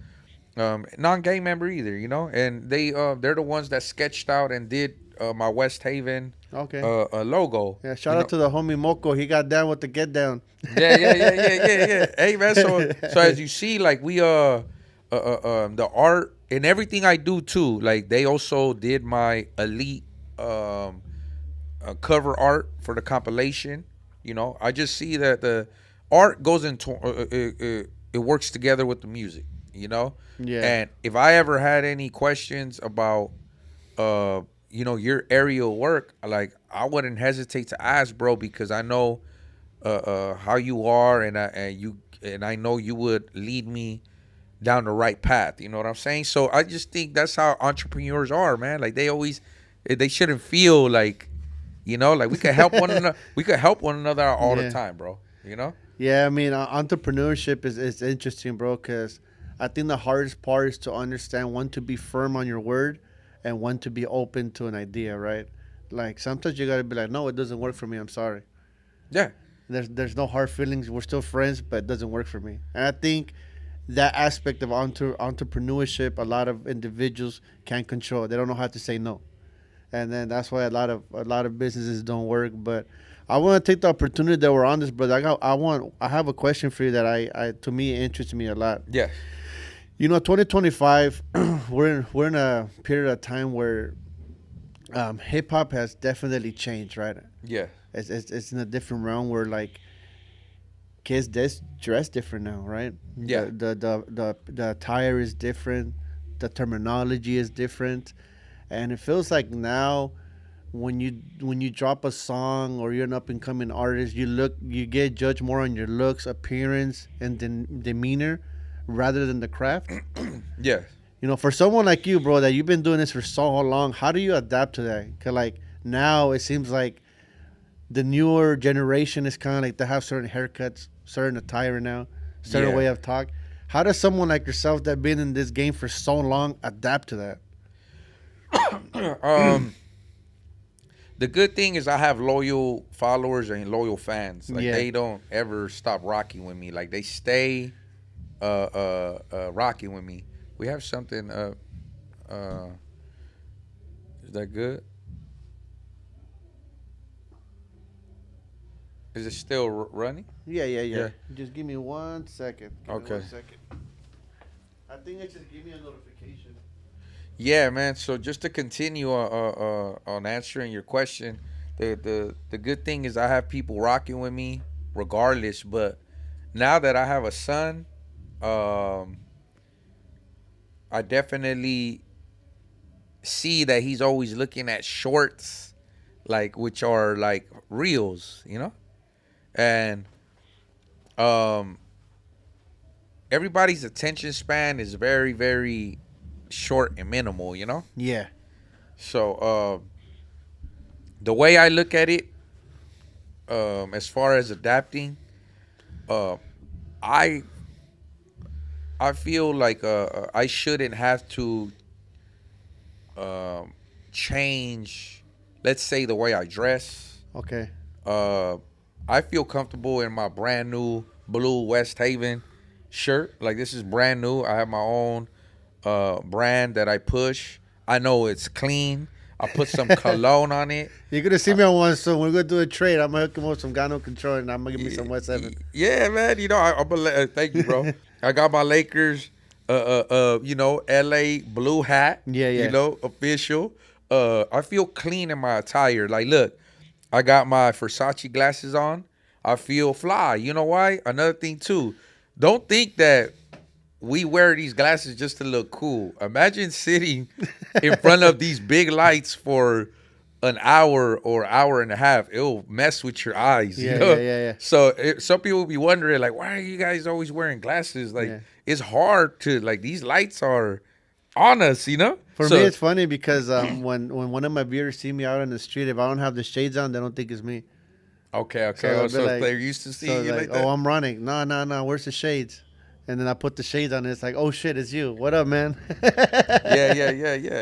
non-gang member either, and they're the ones that sketched out and did my West Haven
Okay.
logo.
Yeah, shout out to the homie Moco. He got down with the get down.
Yeah. Hey man, so as you see, like we the art and everything I do too. Like they also did my elite cover art for the compilation. I just see that the art goes into it works together with the music.
Yeah.
And if I ever had any questions about your aerial work, like I wouldn't hesitate to ask, bro, because I know how you are, and I know you would lead me down the right path. You know what I'm saying? So I just think that's how entrepreneurs are, man. Like they shouldn't feel like, like we could help one another. We could help one another out all the time, bro.
Yeah, I mean, entrepreneurship is interesting, bro, because I think the hardest part is to understand when to be firm on your word and when to be open to an idea, right? Like sometimes you gotta be like, no, it doesn't work for me. I'm sorry.
Yeah.
There's no hard feelings. We're still friends, but it doesn't work for me. And I think that aspect of entrepreneurship, a lot of individuals can't control. They don't know how to say no, and then that's why a lot of businesses don't work. But I want to take the opportunity that we're on this, brother. I have a question for you that I to me interests me a lot.
Yeah.
2025, we're in a period of time where hip hop has definitely changed, right?
Yeah.
It's in a different realm where like kids dress different now, right?
Yeah.
The attire is different, the terminology is different, and it feels like now when you drop a song or you're an up and coming artist, you get judged more on your looks, appearance, and demeanor rather than the craft.
Yeah.
For someone like you, bro, that you've been doing this for so long, how do you adapt to that? Cause like now it seems like the newer generation is kind of like they have certain haircuts, certain attire now, certain way of talk. How does someone like yourself that been in this game for so long adapt to that?
The good thing is I have loyal followers and loyal fans. Like
Yeah.
they don't ever stop rocking with me. Like they stay rocking with me. We have something is that good? Is it still running?
Yeah. Just give me 1 second.
Okay.
1 second. I think it just gave me a notification.
Yeah, man. So just to continue on answering your question, the good thing is I have people rocking with me regardless. But now that I have a son, I definitely see that he's always looking at shorts, like which are like reels, and everybody's attention span is very, very short and minimal,
Yeah.
So the way I look at it, as far as adapting, I feel like I shouldn't have to change, let's say, the way I dress.
Okay.
I feel comfortable in my brand new blue West Haven shirt. Like this is brand new. I have my own brand that I push. I know it's clean. I put some cologne on it.
You're gonna see me on one soon. We're gonna do a trade. I'm gonna hook him up with some Gano control, and I'm gonna give me some West Seven.
Yeah, man. Thank you, bro. I got my Lakers, LA blue hat.
Yeah.
Official. I feel clean in my attire. Like, look, I got my Versace glasses on. I feel fly. You know why? Another thing too. Don't think that we wear these glasses just to look cool. Imagine sitting in front of these big lights for an hour or hour and a half. It'll mess with your eyes, you
Yeah,
know?
yeah, yeah, yeah.
So some people will be wondering, like, why are you guys always wearing glasses? Like,
Yeah.
it's hard to, like, these lights are on us, you know?
For me,
So,
it's funny because when one of my viewers see me out on the street, if I don't have the shades on, they don't think it's me.
okay.
So they'll
Oh,
be
so
like,
they're used to seeing you
like,
like
oh,
that?
I'm Ronic. No, no, no. Where's the shades? And then I put the shades on. And it's like, oh shit, it's you. What up, man?
Yeah,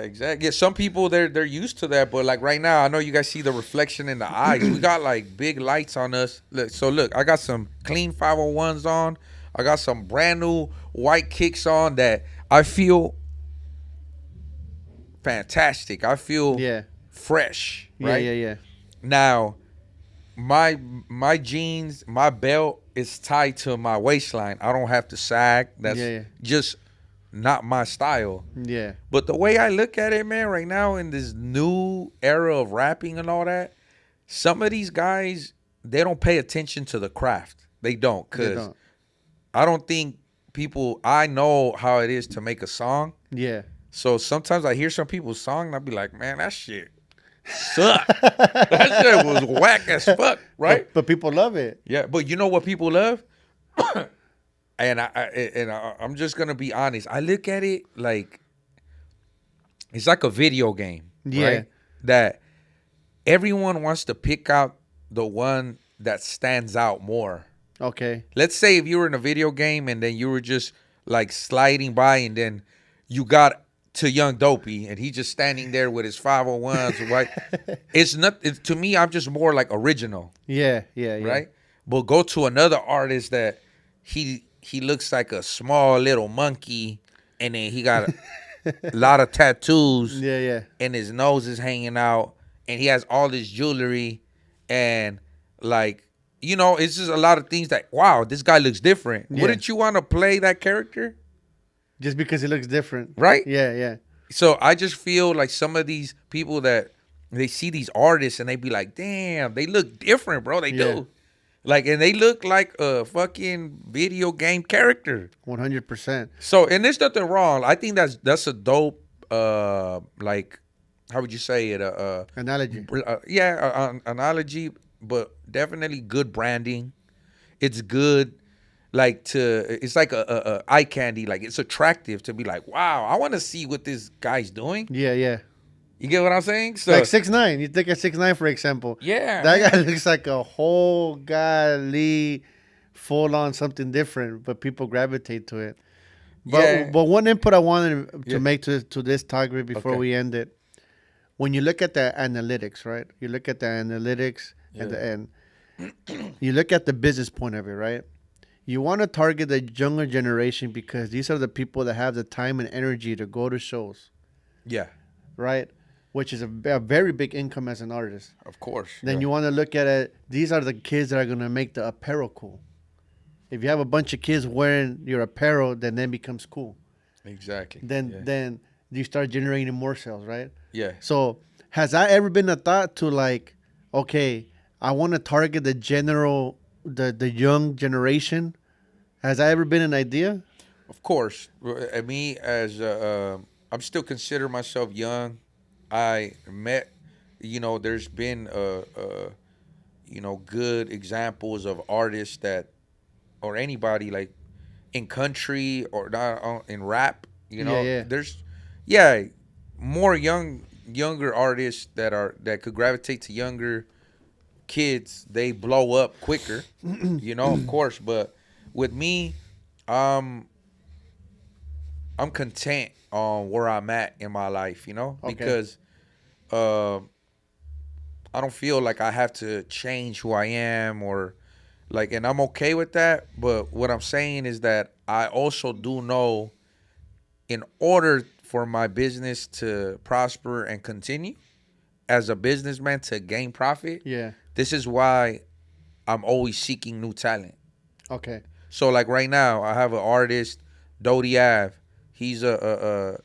exactly. Yeah, some people they're used to that, but like right now, I know you guys see the reflection in the eyes. We got like big lights on us. Look, I got some clean 501s on. I got some brand new white kicks on that I feel fantastic. I feel
Yeah,
fresh,
yeah,
right?
yeah, yeah.
Now, my jeans, my belt is tied to my waistline. I don't have to sag. That's
Yeah, yeah.
just not my style.
Yeah,
But the way I look at it, man, right now in this new era of rapping and all that, some of these guys, they don't pay attention to the craft. They don't,
they
cause
don't.
I don't think people. I know how it is to make a song.
Yeah.
So sometimes I hear some people's song and I be like, man, that shit sucked. That shit was whack as fuck, right?
But people love it.
Yeah, but you know what people love? I'm just gonna be honest. I look at it like it's like a video game,
Yeah.
right? That everyone wants to pick out the one that stands out more.
Okay.
Let's say if you were in a video game and then you were just like sliding by and then you got to young Dopey and he just standing there with his 501s, right? It's not to me, I'm just more like original,
Yeah, yeah, yeah.
right? But go to another artist that he looks like a small little monkey and then he got a lot of tattoos
Yeah, yeah.
and his nose is hanging out and he has all this jewelry and like it's just a lot of things that wow, this guy looks different.
Yeah.
Wouldn't you want to play that character?
Just because it looks different.
Right?
Yeah, yeah.
So I just feel like some of these people that they see these artists and they be like, damn, they look different, bro. They
Yeah.
do. Like, and they look like a fucking video game character.
100%.
So, and there's nothing wrong. I think that's a dope, like, how would you say it?
Analogy.
Analogy, but definitely good branding. It's good, like it's like a eye candy. Like it's attractive to be like, wow, I want to see what this guy's doing.
Yeah, yeah.
You get what I'm saying? So
Like 6ix9ine. You take a 6ix9ine for example.
yeah,
That guy looks like a whole golly full on something different, but people gravitate to it. But
Yeah.
but one input I wanted to
Yeah.
make to this talk before
Okay.
we end it. When you look at the analytics, right? You look at the analytics and you look at the business point of it, right? You want to target the younger generation because these are the people that have the time and energy to go to shows,
yeah,
right? Which is a very big income as an artist.
of course.
Then you want to look at it. These are the kids that are going to make the apparel cool. If you have a bunch of kids wearing your apparel, then that becomes cool.
exactly.
Then you start generating more sales, right?
Yeah.
So has that ever been a thought to like, okay, I want to target the young generation? Has that ever been an idea?
Of course, me as I'm still consider myself young. I met, there's been good examples of artists that, or anybody like in country or not in rap.
Yeah.
There's more younger artists that could gravitate to younger kids. They blow up quicker, of course. But with me, I'm content on where I'm at in my life,
Okay.
because I don't feel like I have to change who I am or like, and I'm okay with that. But what I'm saying is that I also do know in order for my business to prosper and continue as a businessman to gain profit,
Yeah.
this is why I'm always seeking new talent.
Okay.
So like right now, I have an artist, Dopey. He's a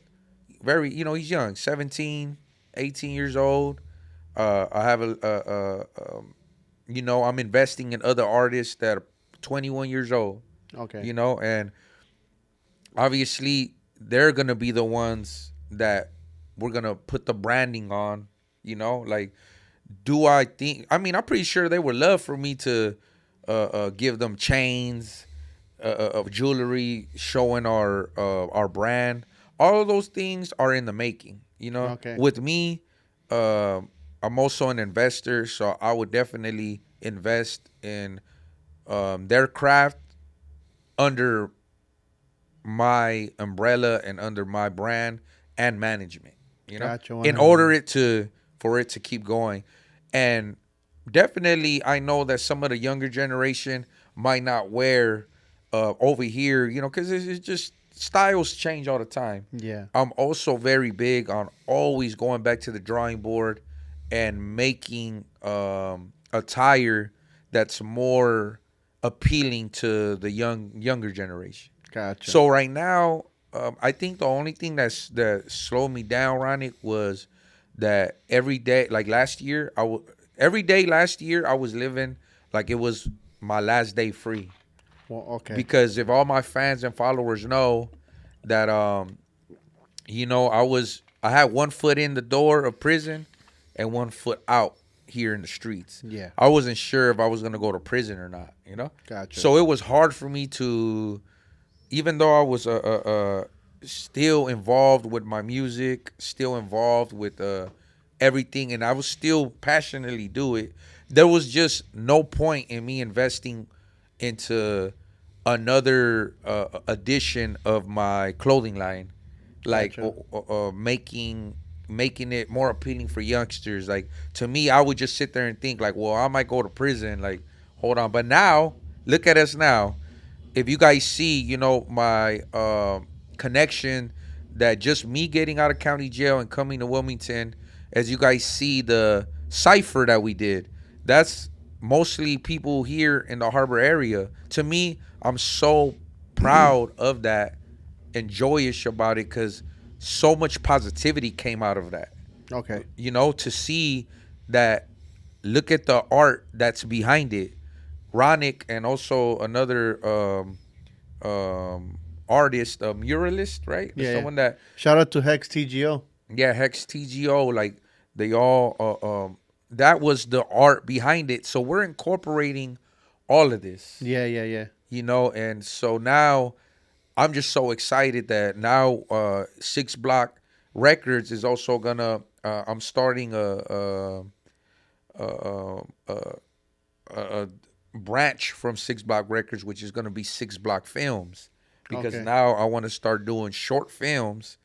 very, he's young, 17, 18 years old. I have I'm investing in other artists that are 21 years old.
Okay.
And obviously they're gonna be the ones that we're gonna put the branding on. Like, do I think? I mean, I'm pretty sure they would love for me to give them chains of jewelry showing our brand. All of those things are in the making.
Okay.
With me, I'm also an investor, so I would definitely invest in their craft under my umbrella and under my brand and management,
Gotcha.
in
100.
order for it to keep going. And definitely I know that some of the younger generation might not wear over here, because it's just styles change all the time.
Yeah.
I'm also very big on always going back to the drawing board and making attire that's more appealing to the younger generation.
Gotcha.
So right now, I think the only thing that slowed me down, Ronic, was that every day, like last year, every day last year I was living like it was my last day free.
Well, okay.
Because if all my fans and followers know that, I had one foot in the door of prison and one foot out here in the streets.
Yeah.
I wasn't sure if I was gonna go to prison or not.
Gotcha.
So it was hard for me to, even though I was still involved with my music, still involved with everything, and I was still passionately do it. There was just no point in me investing into another edition of my clothing line, like
Gotcha.
making it more appealing for youngsters. Like, to me, I would just sit there and think like, well, I might go to prison. Like, hold on. But now, look at us now. If you guys see, my connection, that just me getting out of county jail and coming to Wilmington, as you guys see the cipher that we did, that's mostly people here in the harbor area. To me, I'm so proud of that and joyous about it because so much positivity came out of that.
Okay.
To see that, look at the art that's behind it. Ronic and also another artist, a muralist, right?
Yeah.
Someone that,
Shout out to Hex TGO.
yeah, Hex TGO, like they all, that was the art behind it. So we're incorporating all of this,
Yeah. Yeah. Yeah.
and so now I'm just so excited that now 6 Block Records is also gonna, I'm starting a branch from 6 Block Records, which is going to be 6 Block Films, because
Okay.
now I want to start doing short films,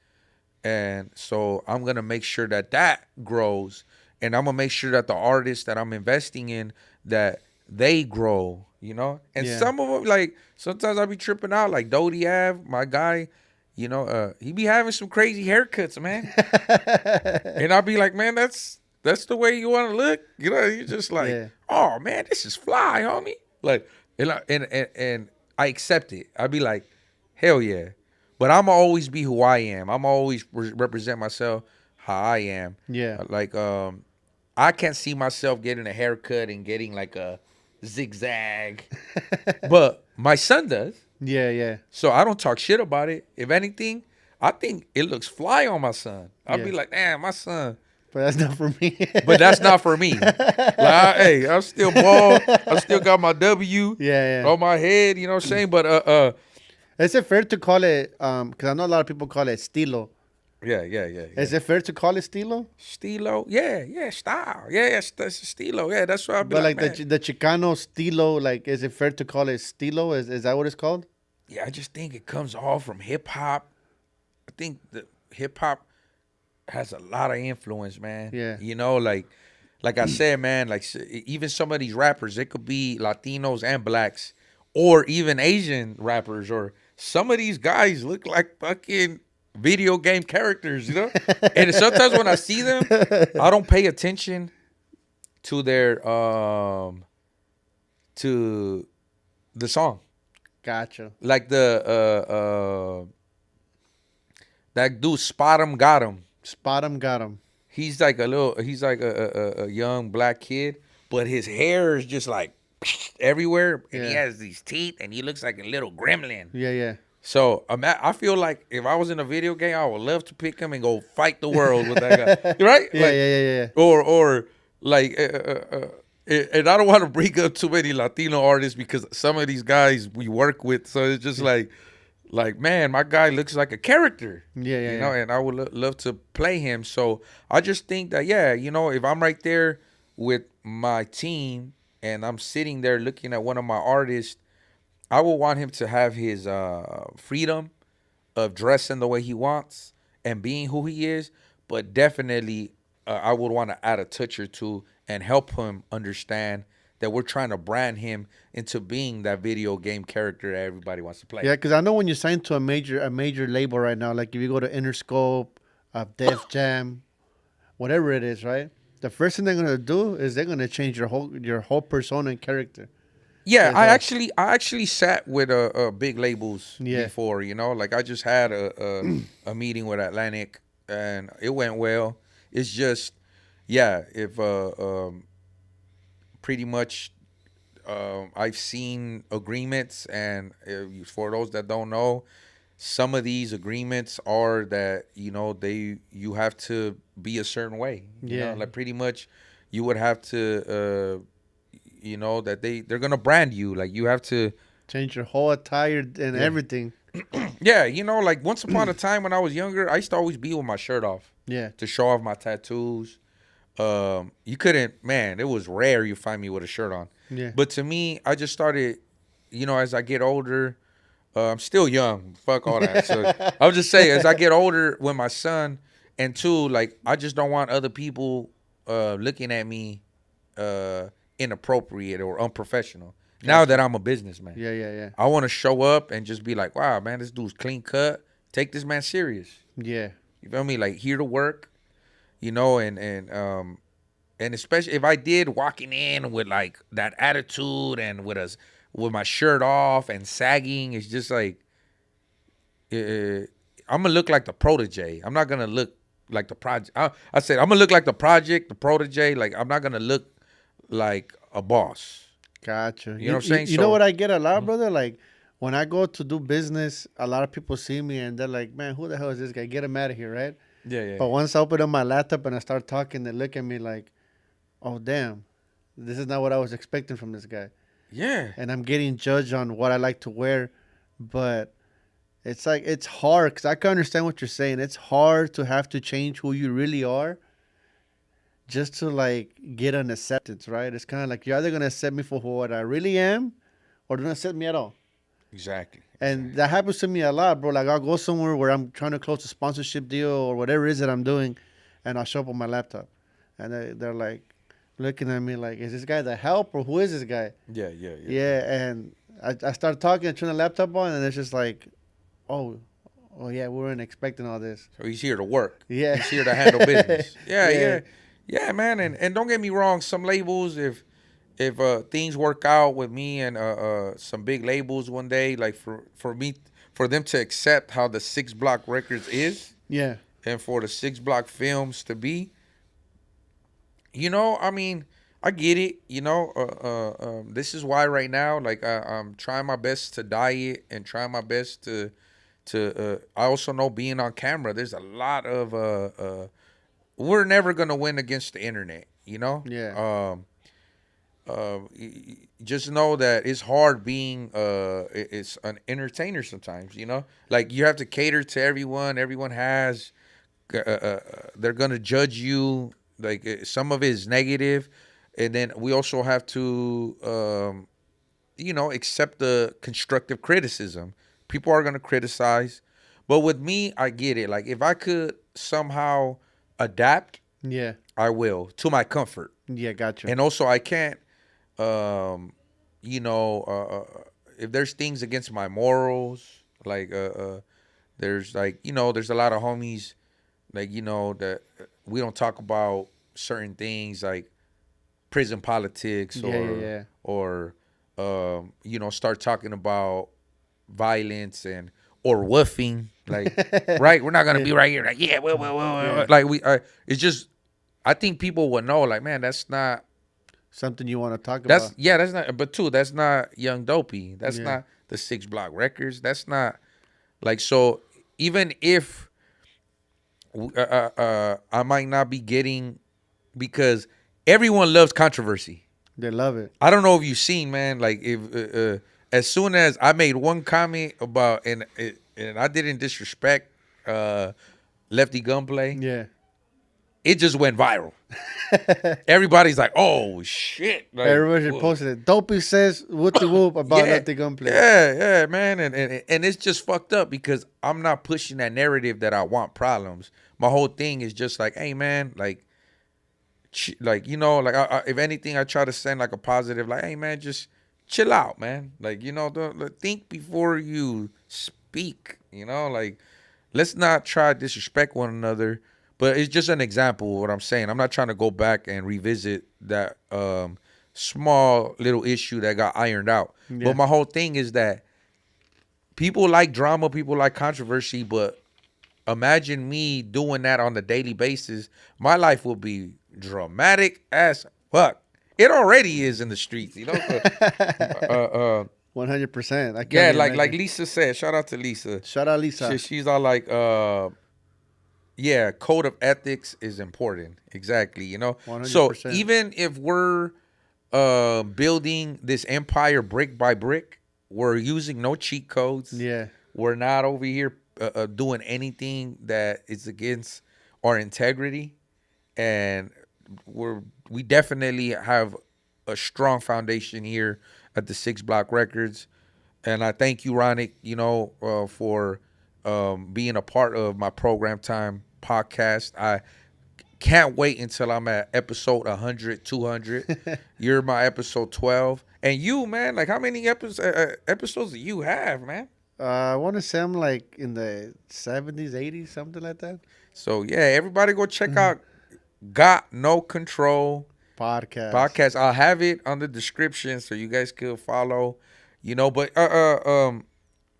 and so I'm going to make sure that grows, and I'm going to make sure that the artists that I'm investing in, that they grow, and
Yeah.
some of them, like, sometimes I be tripping out, like Dopey Ave, my guy, he be having some crazy haircuts, man. And I'll be like, man, that's the way you want to look. You're just like,
Yeah.
oh man, this is fly, homie. Like, and I accept it. I'll be like, hell yeah. But I'ma always be who I am. I'm always represent myself how I am.
Yeah.
Like, I can't see myself getting a haircut and getting like a zigzag, but my son does.
Yeah. Yeah.
So I don't talk shit about it. If anything, I think it looks fly on my son. I'll be
Yeah.
like, damn, my son.
But that's not for me.
But that's not for me. Like, hey, I'm still bald. I still got my W
Yeah. Yeah.
on my head. You know what I'm saying? But
Is it fair to call it? Because I know a lot of people call it estilo.
yeah.
Is it fair to call it estilo?
Stilo, yeah, style, yeah, that's stilo, yeah. That's what I'll be
But
like,
like
man.
the Chicano estilo, like, is it fair to call it estilo? Is that what it's called?
Yeah, I just think it comes all from hip hop. I think the hip hop has a lot of influence, man.
Yeah.
Like I said, man, like even some of these rappers, it could be Latinos and blacks, or even Asian rappers, or some of these guys look like fucking video game characters, And sometimes when I see them, I don't pay attention to their to the song.
Gotcha.
Like the that dude Spot 'em Got 'em.
Spot 'em, got 'em.
He's like a young black kid, but his hair is just like everywhere, and he
Yeah.
has these teeth, and he looks like a little gremlin.
Yeah. Yeah.
So I feel like if I was in a video game, I would love to pick him and go fight the world with that guy, right?
Yeah,
Like,
yeah, yeah, yeah.
or like, and I don't want to bring up too many Latino artists because some of these guys we work with, so it's just like man, my guy looks like a character,
Yeah, yeah,
you know,
yeah.
and I would love to play him. So I just think that yeah, you know, if I'm right there with my team and I'm sitting there looking at one of my artists, I would want him to have his freedom of dressing the way he wants and being who he is, but definitely I would want to add a touch or two and help him understand that we're trying to brand him into being that video game character that everybody wants to play.
Yeah, because I know when you sign to a major label right now, like if you go to Interscope, Def Jam, whatever it is, right? The first thing they're gonna do is they're gonna change your whole persona and character.
Yeah,
'Cause,
I actually sat with big labels
yeah,
before, you know, like I just had a meeting with Atlantic and it went well. It's just yeah, if pretty much I've seen agreements, and for those that don't know, some of these agreements are that you know you have to be a certain way. You know,
yeah,
like pretty much you would have to, you know, that they're gonna brand you. Like you have to,
change your whole attire and
yeah,
everything.
yeah. You know, like once upon a time when I was younger, I used to always be with my shirt off
Yeah,
to show off my tattoos. You couldn't, man. It was rare you find me with a shirt on.
yeah,
But to me, I just started, you know, as I get older, I'm still young. Fuck all that. So I was just saying, as I get older with my son, and two, like I just don't want other people looking at me inappropriate or unprofessional. Now that I'm a businessman,
yeah, yeah, yeah,
I want to show up and just be like, wow, man, this dude's clean cut. Take this man serious.
yeah,
You feel me? Like here to work, you know, and especially if I did walking in with like that attitude and with my shirt off and sagging, it's just like I'm gonna look like the protege. I'm not gonna look like the project. I said I'm gonna look like the project, the protege. Like I'm not gonna look like a boss.
gotcha.
You know what I'm saying?
You know
So
what I get a lot, brother? Like when I go to do business, a lot of people see me and they're like, "Man, who the hell is this guy? Get him out of here!" Right?
yeah, yeah,
But once I open up my laptop and I start talking, they look at me like, "Oh, damn, this is not what I was expecting from this guy."
yeah,
And I'm getting judged on what I like to wear, but it's like it's hard because I can understand what you're saying. It's hard to have to change who you really are just to like get an acceptance, right? It's kind of like you're either gonna accept me for what I really am, or don't accept me at all.
exactly.
And that happens to me a lot, bro. Like I'll go somewhere where I'm trying to close a sponsorship deal or whatever it is that I'm doing, and I'll show up on my laptop, and they're like looking at me like, "Is this guy the help or who is this guy?"
Yeah, yeah, yeah.
Yeah, and I start talking and turn the laptop on, and it's just like, oh, oh yeah, we weren't expecting all this.
So he's here to work.
Yeah.
He's here to handle business. Yeah,
Yeah.
yeah, yeah, man. And don't get me wrong, some labels, if things work out with me and some big labels one day, like for them to accept how the 6 Block Records is,
Yeah,
and for the 6 Block Films to be, you know, I mean, I get it. You know, this is why right now, like I'm trying my best to diet and trying my best to. I also know being on camera, there's a lot of we're never gonna win against the internet. You know.
yeah,
Just know that it's hard being it's an entertainer sometimes. You know, like you have to cater to everyone. Everyone has they're gonna judge you. Like some of it is negative, and then we also have to, you know, accept the constructive criticism. People are gonna criticize, but with me, I get it. Like if I could somehow adapt,
yeah,
I will to my comfort,
yeah. Gotcha.
and also I can't, you know, if there's things against my morals, like there's like you know, there's a lot of homies like you know that we don't talk about certain things like prison politics
Yeah, yeah, yeah.
or you know start talking about violence and or woofing like right we're not gonna be right here like yeah
Yeah.
like we it's just I think people would know like man that's not
Something you want to talk
that's
about?
yeah that's not but two that's not Young Dopey that's
Yeah.
not the 6 Block Records that's not Like, so even if I might not be getting, because everyone loves controversy.
They love it.
I don't know if you've seen, man. Like, if as soon as I made one comment about, and I didn't disrespect Lefty Gunplay,
Yeah.
it just went viral. Everybody's like, "Oh shit!" Like,
Everybody
whoa.
posted it. Dopey says whoop the whoop about
Yeah,
Lefty Gunplay.
yeah, man, and it's just fucked up because I'm not pushing that narrative that I want problems. My whole thing is just like, hey, man, like you know, like if anything, I try to send like a positive, like, hey, man, just chill out, man. Like, you know, don't think before you speak. You know, like, let's not try to disrespect one another. But it's just an example of what I'm saying. I'm not trying to go back and revisit that small little issue that got ironed out.
Yeah.
But my whole thing is that people like drama, people like controversy, but imagine me doing that on a daily basis. My life will be dramatic as fuck. It already is in the streets, you know.
100%. I can't
Yeah,
even
like
imagine.
Lisa said. Shout out to Lisa.
Shout out Lisa.
She's all like, yeah, code of ethics is important. Exactly, you know. So
100%.
even if we're building this empire brick by brick, we're using no cheat codes.
Yeah.
We're not over here doing anything that is against our integrity, and we definitely have a strong foundation here at the 6 Block Records. And I thank you, Ronic, you know, for being a part of my Program Time podcast. I can't wait until I'm at episode 100, 200. You're my episode 12. And you, man, like, how many episodes do you have, man?
I want to say I'm like in the 70s, 80s, something like that.
So, yeah, everybody go check out Got No Control podcast. I'll have it on the description so you guys can follow, you know. But,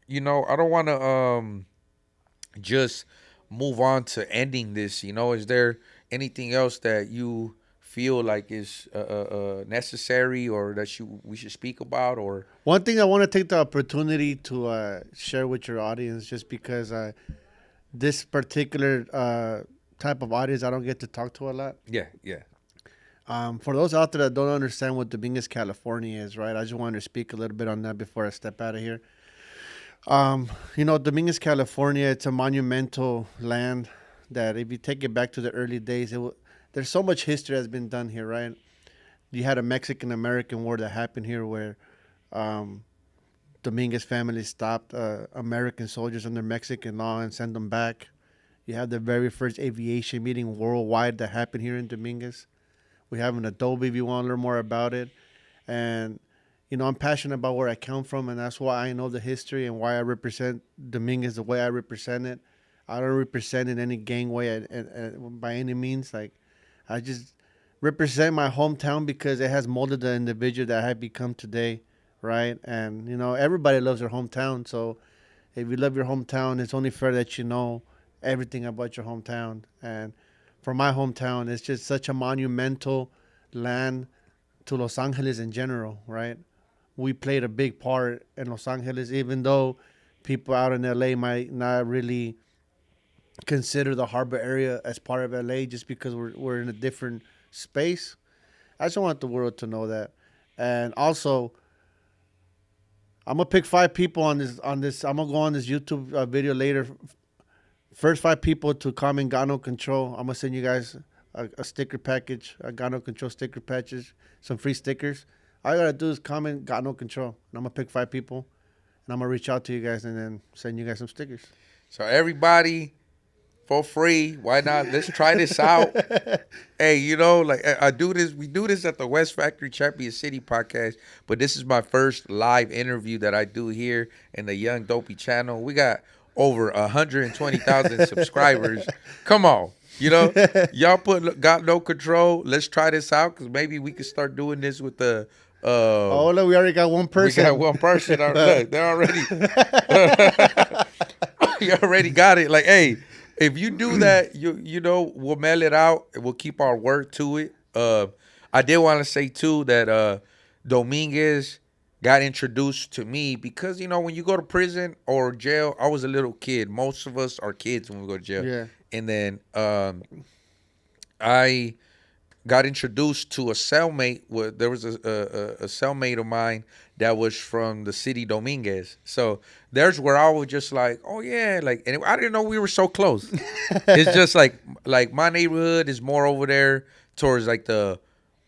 you know, I don't want to just move on to ending this, you know. Is there anything else that you feel like is necessary or that we should speak about? Or
One thing I want to take the opportunity to share with your audience, just because this particular type of audience I don't get to talk to a lot.
yeah.
For those out there that don't understand what Dominguez, California is, right? I just wanted to speak a little bit on that before I step out of here. You know, Dominguez, California, it's a monumental land that if you take it back to the early days, there's so much history that's been done here, right? You had a Mexican-American war that happened here where Dominguez family stopped American soldiers under Mexican law and sent them back. You have the very first aviation meeting worldwide that happened here in Dominguez. We have an Adobe if you want to learn more about it. And, you know, I'm passionate about where I come from, and that's why I know the history and why I represent Dominguez the way I represent it. I don't represent in any gang way by any means. Like, I just represent my hometown because it has molded the individual that I have become today, right? And, you know, everybody loves their hometown. So if you love your hometown, it's only fair that you know everything about your hometown. And for my hometown, it's just such a monumental land to Los Angeles in general, right? We played a big part in Los Angeles, even though people out in LA might not really consider the harbor area as part of LA just because we're in a different space. I just want the world to know that. And also, I'm gonna pick 5 people on this. I'm gonna go on this YouTube video later. First 5 people to comment "Got No Control." I'm gonna send you guys a sticker package, a "Got No Control" sticker package, some free stickers. All you gotta do is comment "Got No Control," and I'm gonna pick 5 people, and I'm gonna reach out to you guys and then send you guys some stickers.
So everybody, for free, why not? Let's try this out. Hey, you know, like I do this. We do this at the West Factory Champion City podcast, but this is my first live interview that I do here in the Young Dopey channel. We got over 120,000 subscribers. Come on, you know, y'all Got No Control. Let's try this out because maybe we can start doing this with the.
Oh, look, we already got one person.
We got one person. Look, they're already. You already got it. Like, hey, if you do that, you know, we'll mail it out. We'll keep our word to it. I did want to say too that Dominguez got introduced to me because when you go to prison or jail, I was a little kid. Most of us are kids when we go to jail,
Yeah.
and then I got introduced to a cellmate. There was a cellmate of mine that was from the city Dominguez. So there's where I was just like, oh yeah, like, and I didn't know we were so close. It's just like my neighborhood is more over there towards like the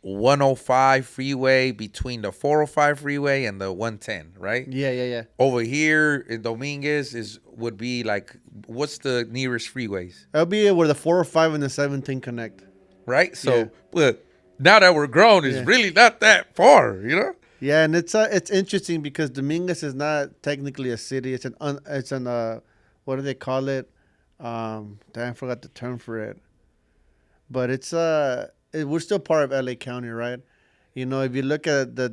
105 freeway between the 405 freeway and the 110, right?
Yeah, yeah, yeah.
Over here in Dominguez would be like, what's the nearest freeways,
That'll be where the 405 and the 17 connect.
right?
Yeah.
So, but now that we're grown, it's
Yeah.
really not that far.
Yeah, and it's interesting because Dominguez is not technically a city. It's an what do they call it? Damn, I forgot the term for it. But we're still part of LA County, right? If you look at the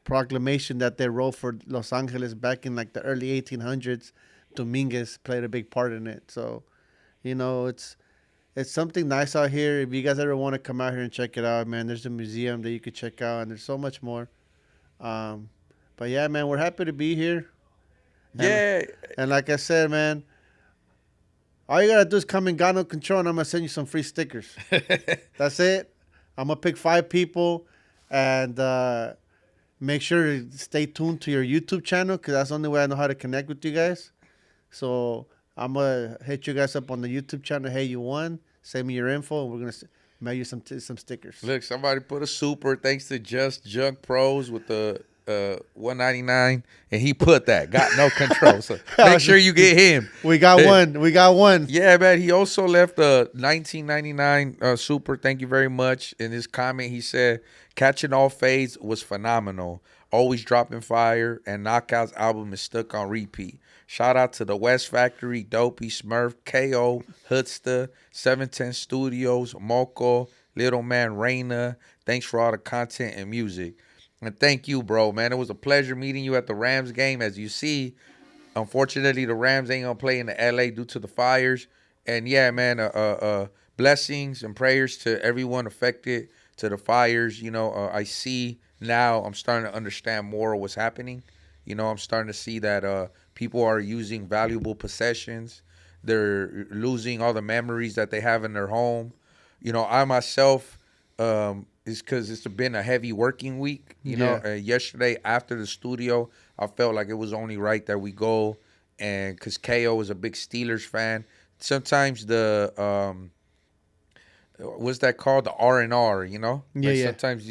proclamation that they wrote for Los Angeles back in like the early 1800s, Dominguez played a big part in it. So, it's something nice out here. If you guys ever want to come out here and check it out, man, there's a museum that you could check out, and there's so much more. Um, but yeah, man, we're happy to be here. And
Yeah.
and like I said, man, all you gotta do is come in Gano Control, and I'm gonna send you some free stickers. That's it. I'm gonna pick 5 people, and make sure to stay tuned to your YouTube channel because that's the only way I know how to connect with you guys. So I'm gonna hit you guys up on the YouTube channel. Hey, you won. Send me your info, and we're gonna mail you some stickers.
Look, somebody put a super thanks to Just Junk Pros with the 199, and he put that got no control. So make sure you get him.
We got one. We got one.
Yeah, man. He also left a 1999 super. Thank you very much. In his comment, he said, "Catching All Fades was phenomenal. Always dropping fire, and Knockout's album is stuck on repeat. Shout out to the West Factory, Dopey, Smurf, KO, Hoodsta, 710 Studios, Moco, Little Man, Raina. Thanks for all the content and music." And thank you, bro, man. It was a pleasure meeting you at the Rams game. As you see, unfortunately, the Rams ain't gonna play in the LA due to the fires. And yeah, man, blessings and prayers to everyone affected to the fires. I see now. I'm starting to understand more of what's happening. I'm starting to see that people are using valuable possessions. They're losing all the memories that they have in their home. I myself, is because it's been a heavy working week. Yesterday after the studio, I felt like it was only right that we go, and because KO is a big Steelers fan. Sometimes the what's that called, the R&R,
Yeah, yeah.
sometimes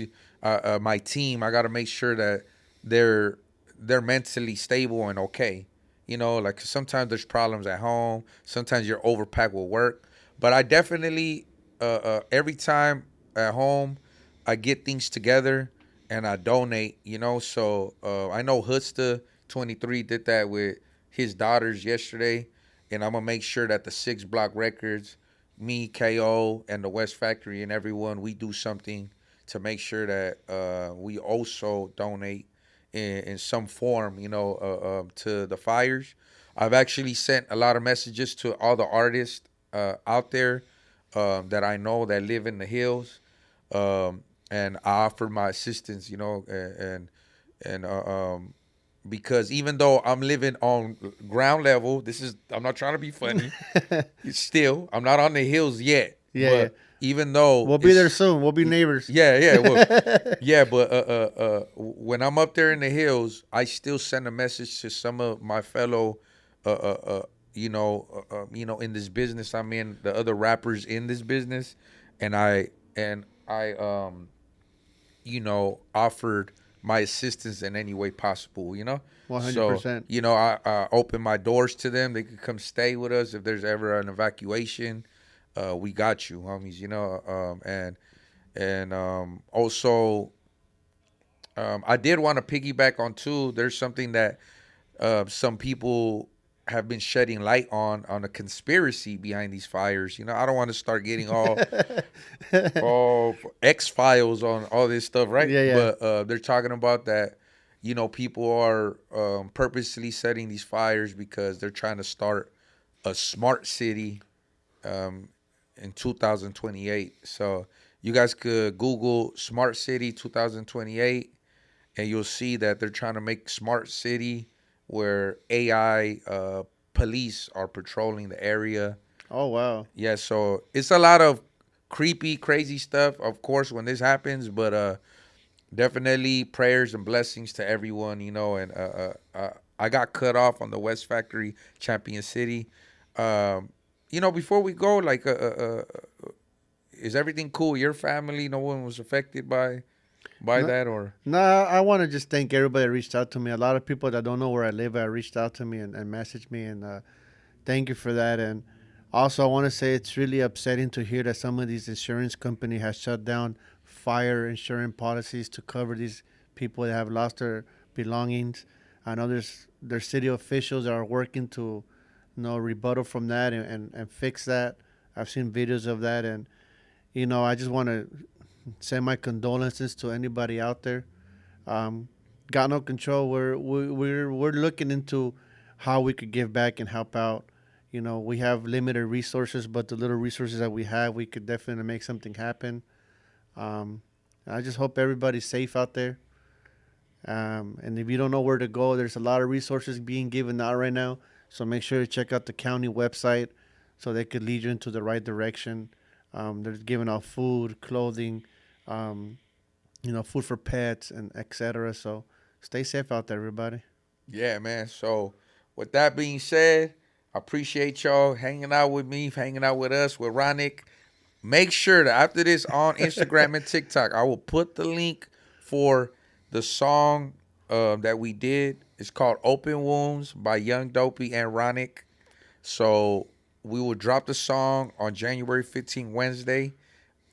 my team, I got to make sure that they're mentally stable and okay. Like sometimes there's problems at home, sometimes you're overpacked with work, but I definitely every time at home I get things together and I donate. So I know Hoodsta 23 did that with his daughters yesterday, and I'm gonna make sure that the 6 Block Records, me, KO, and the West Factory, and everyone, we do something to make sure that we also donate in some form, to the fires. I've actually sent a lot of messages to all the artists out there that I know that live in the hills, and I offered my assistance, and because even though I'm living on ground level, I'm not trying to be funny. Still, I'm not on the hills yet.
Yeah,
But
yeah.
even though
We'll be there soon. We'll be neighbors.
yeah, yeah, well, yeah, but when I'm up there in the hills, I still send a message to some of my fellow, in this business I'm in, the other rappers in this business, and I offered my assistance in any way possible.
100%.
So I open my doors to them. They could come stay with us if there's ever an evacuation. We got you, homies. And also, I did want to piggyback on too. There's something that some people have been shedding light on the conspiracy behind these fires. I don't want to start getting all X Files on all this stuff, right?
Yeah, yeah.
But they're talking about that. People are purposely setting these fires because they're trying to start a smart city in 2028. So you guys could Google Smart City 2028, and you'll see that they're trying to make smart city where AI police are patrolling the area.
Oh wow.
Yeah, so it's a lot of creepy, crazy stuff, of course, when this happens, but definitely prayers and blessings to everyone, and I got cut off on the West Factory, Champion City. Before we go, like, is everything cool? Your family, no one was affected by
No,
that, or?
no, I want to just thank everybody that reached out to me. A lot of people that don't know where I live reached out to me and messaged me, and thank you for that. And also, I want to say it's really upsetting to hear that some of these insurance company has shut down fire insurance policies to cover these people that have lost their belongings. I know there's city officials that are working to, rebuttal from that and fix that. I've seen videos of that, and I just want to send my condolences to anybody out there. Um, Got no control. We're looking into how we could give back and help out. We have limited resources, but the little resources that we have, we could definitely make something happen. Um, I just hope everybody's safe out there. And if you don't know where to go, there's a lot of resources being given out right now. So make sure to check out the county website so they could lead you into the right direction. They're giving out food, clothing, um, food for pets, and etc. So stay safe out there, everybody.
Yeah, man. So with that being said, I appreciate y'all hanging out with me, hanging out with us, with Ronic. Make sure that after this on Instagram and TikTok, I will put the link for the song that we did. It's called Open Wounds by Young Dopey and Ronic. So we will drop the song on January 15th, Wednesday.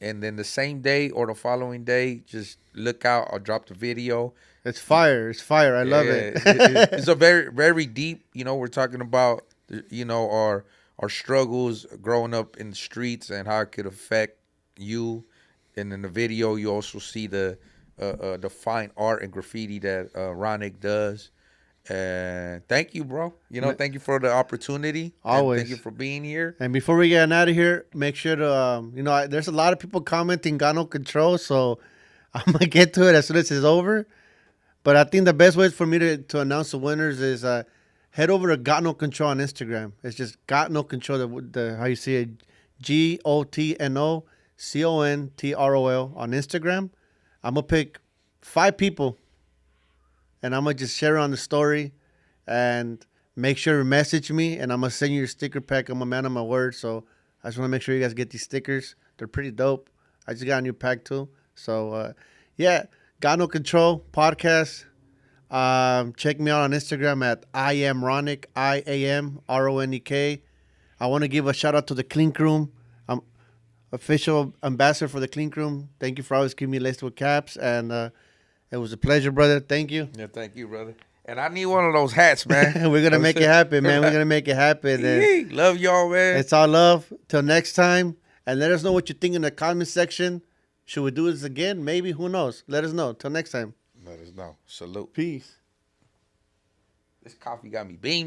And then the same day or the following day, just look out. I'll drop the video.
It's fire. It's fire. I love
Yeah,
it.
it's a very, very deep. We're talking about our struggles growing up in the streets and how it could affect you. And in the video, you also see the fine art and graffiti that Ronic does. And thank you, bro. Thank you for the opportunity.
Always.
And thank you for being here.
And before we get out of here, make sure to, there's a lot of people commenting got no control. So I'm going to get to it as soon as it's over. But I think the best way for me to announce the winners is head over to Got No Control on Instagram. It's just Got No Control, how you see it, GOTNOCONTROL on Instagram. I'm going to pick 5 people, and I'm going to just share it on the story. And make sure to message me, and I'm going to send you your sticker pack. I'm a man of my word, so I just want to make sure you guys get these stickers. They're pretty dope. I just got a new pack, too. So, yeah. Got No Control podcast. Check me out on Instagram at I am Ronic, IAMRONEK. I want to give a shout out to the Clink Room. I'm official ambassador for the Clink Room. Thank you for always keeping me laced with caps, and it was a pleasure, brother. Thank you.
Yeah, thank you, brother. And I need one of those hats, man.
We're gonna make it happen, man. We're gonna make it happen. And
love y'all, man.
it's all love. Till next time, and let us know what you think in the comment section. Should we do this again? Maybe. Who knows? Let us know. Till next time.
Let us know. Salute.
Peace.
This coffee got me beamed.